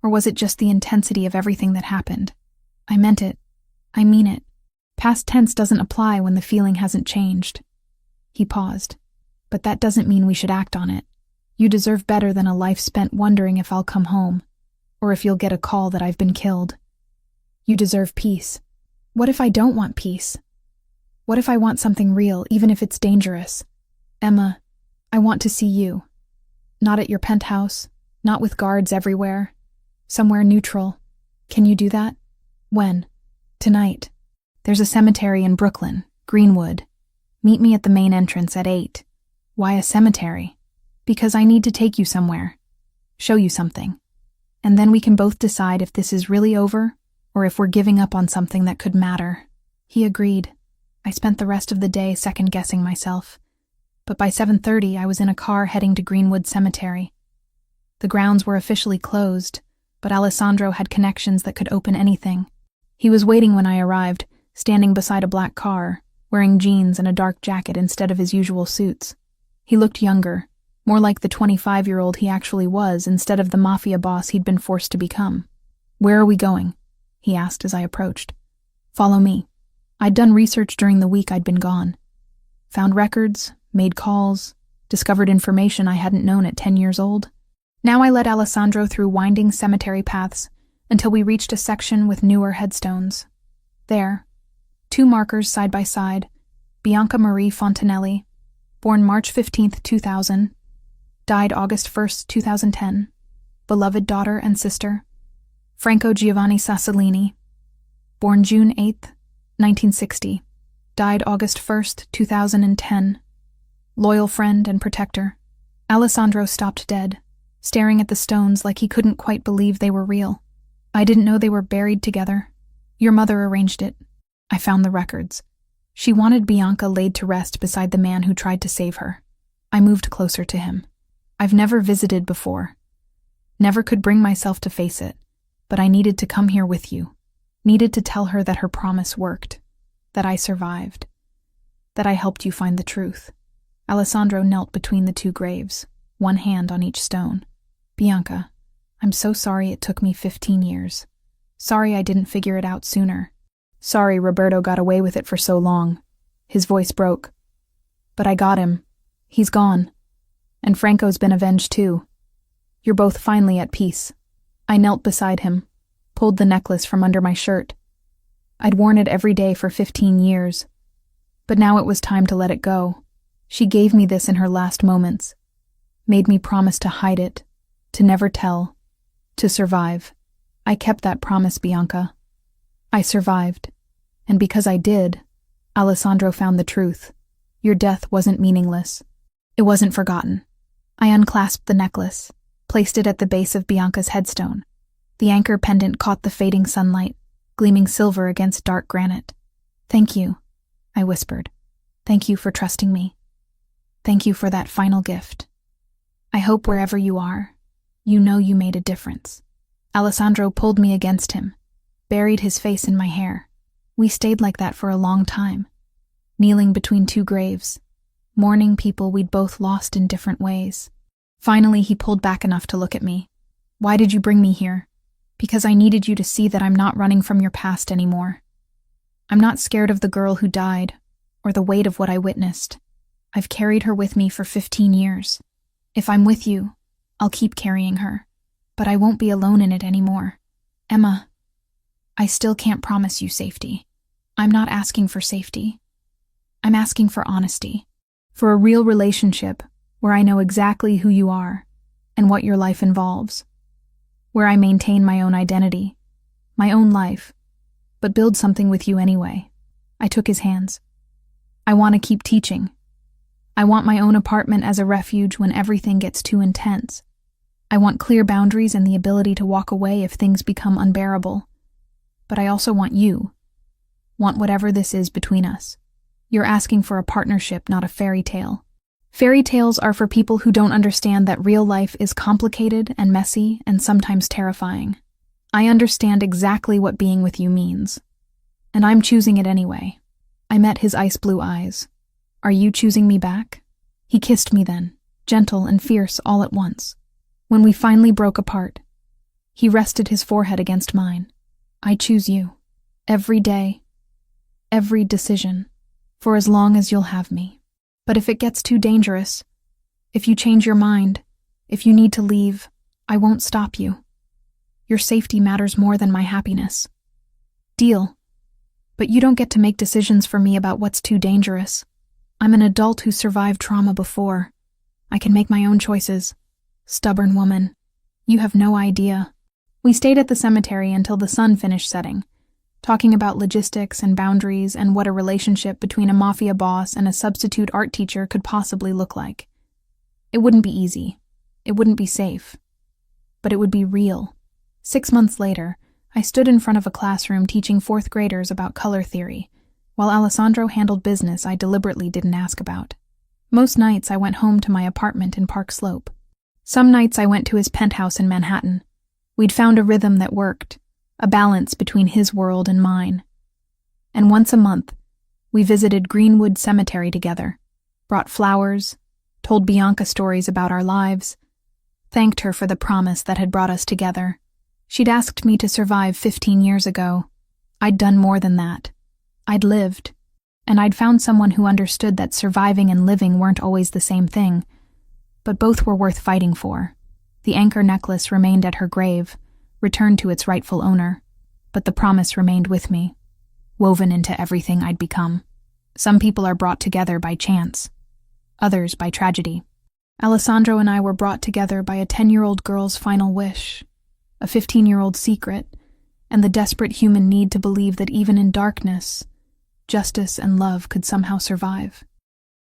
Or was it just the intensity of everything that happened? I meant it. I mean it. Past tense doesn't apply when the feeling hasn't changed. He paused. But that doesn't mean we should act on it. You deserve better than a life spent wondering if I'll come home, or if you'll get a call that I've been killed. You deserve peace. What if I don't want peace? What if I want something real, even if it's dangerous? Emma, I want to see you. Not at your penthouse, not with guards everywhere. Somewhere neutral. Can you do that? When? Tonight. There's a cemetery in Brooklyn, Greenwood. Meet me at the main entrance at 8. Why a cemetery? Because I need to take you somewhere. Show you something. And then we can both decide if this is really over, or if we're giving up on something that could matter. He agreed. I spent the rest of the day second-guessing myself. But by 7:30, I was in a car heading to Greenwood Cemetery. The grounds were officially closed, but Alessandro had connections that could open anything. He was waiting when I arrived, standing beside a black car, wearing jeans and a dark jacket instead of his usual suits. He looked younger, more like the 25-year-old he actually was instead of the mafia boss he'd been forced to become. "Where are we going?" he asked as I approached. "Follow me." I'd done research during the week I'd been gone. Found records, made calls, discovered information I hadn't known at 10 years old. Now I led Alessandro through winding cemetery paths until we reached a section with newer headstones. There, 2 markers side by side, Bianca Marie Fontanelli, born March 15, 2000, died August 1, 2010, beloved daughter and sister. Franco Giovanni Sassolini, born June 8, 1960, died August 1, 2010, loyal friend and protector. Alessandro stopped dead, staring at the stones like he couldn't quite believe they were real. "I didn't know they were buried together. Your mother arranged it." I found the records. She wanted Bianca laid to rest beside the man who tried to save her. I moved closer to him. I've never visited before. Never could bring myself to face it, but I needed to come here with you. Needed to tell her that her promise worked, that I survived, that I helped you find the truth. Alessandro knelt between the 2 graves, one hand on each stone. "Bianca, I'm so sorry it took me 15 years. Sorry I didn't figure it out sooner. Sorry Roberto got away with it for so long." His voice broke. "But I got him. He's gone. And Franco's been avenged too. You're both finally at peace." I knelt beside him, pulled the necklace from under my shirt. I'd worn it every day for 15 years. But now it was time to let it go. She gave me this in her last moments. Made me promise to hide it, to never tell, to survive. I kept that promise, Bianca. I survived. And because I did, Alessandro found the truth. Your death wasn't meaningless. It wasn't forgotten. I unclasped the necklace, placed it at the base of Bianca's headstone. The anchor pendant caught the fading sunlight, gleaming silver against dark granite. "Thank you," I whispered. "Thank you for trusting me. Thank you for that final gift. I hope wherever you are, you know you made a difference." Alessandro pulled me against him, buried his face in my hair. We stayed like that for a long time, kneeling between 2 graves, mourning people we'd both lost in different ways. Finally, he pulled back enough to look at me. "Why did you bring me here?" "Because I needed you to see that I'm not running from your past anymore. I'm not scared of the girl who died, or the weight of what I witnessed. I've carried her with me for 15 years. If I'm with you, I'll keep carrying her, but I won't be alone in it anymore. Emma, I still can't promise you safety. I'm not asking for safety. I'm asking for honesty, for a real relationship where I know exactly who you are and what your life involves, where I maintain my own identity, my own life, but build something with you anyway." I took his hands. "I want to keep teaching. I want my own apartment as a refuge when everything gets too intense. I want clear boundaries and the ability to walk away if things become unbearable. But I also want you. Want whatever this is between us. You're asking for a partnership, not a fairy tale. Fairy tales are for people who don't understand that real life is complicated and messy and sometimes terrifying. I understand exactly what being with you means. And I'm choosing it anyway." I met his ice blue eyes. "Are you choosing me back?" He kissed me then, gentle and fierce all at once. When we finally broke apart, He rested his forehead against mine. I choose you. Every day. Every decision. For as long as you'll have me. But if it gets too dangerous, if you change your mind, if you need to leave, I won't stop you. Your safety matters more than my happiness. Deal. But you don't get to make decisions for me about what's too dangerous. I'm an adult who survived trauma before. I can make my own choices. Stubborn woman. You have no idea. We stayed at the cemetery until the sun finished setting, talking about logistics and boundaries and what a relationship between a mafia boss and a substitute art teacher could possibly look like. It wouldn't be easy. It wouldn't be safe. But it would be real. 6 months later, I stood in front of a classroom teaching 4th graders about color theory, while Alessandro handled business I deliberately didn't ask about. Most nights I went home to my apartment in Park Slope. Some nights I went to his penthouse in Manhattan. We'd found a rhythm that worked, a balance between his world and mine. And once a month, we visited Greenwood Cemetery together, brought flowers, told Bianca stories about our lives, thanked her for the promise that had brought us together. She'd asked me to survive 15 years ago. I'd done more than that. I'd lived, and I'd found someone who understood that surviving and living weren't always the same thing, but both were worth fighting for. The anchor necklace remained at her grave, returned to its rightful owner, but the promise remained with me, woven into everything I'd become. Some people are brought together by chance, others by tragedy. Alessandro and I were brought together by a 10-year-old girl's final wish, a 15-year-old secret, and the desperate human need to believe that even in darkness, justice and love could somehow survive.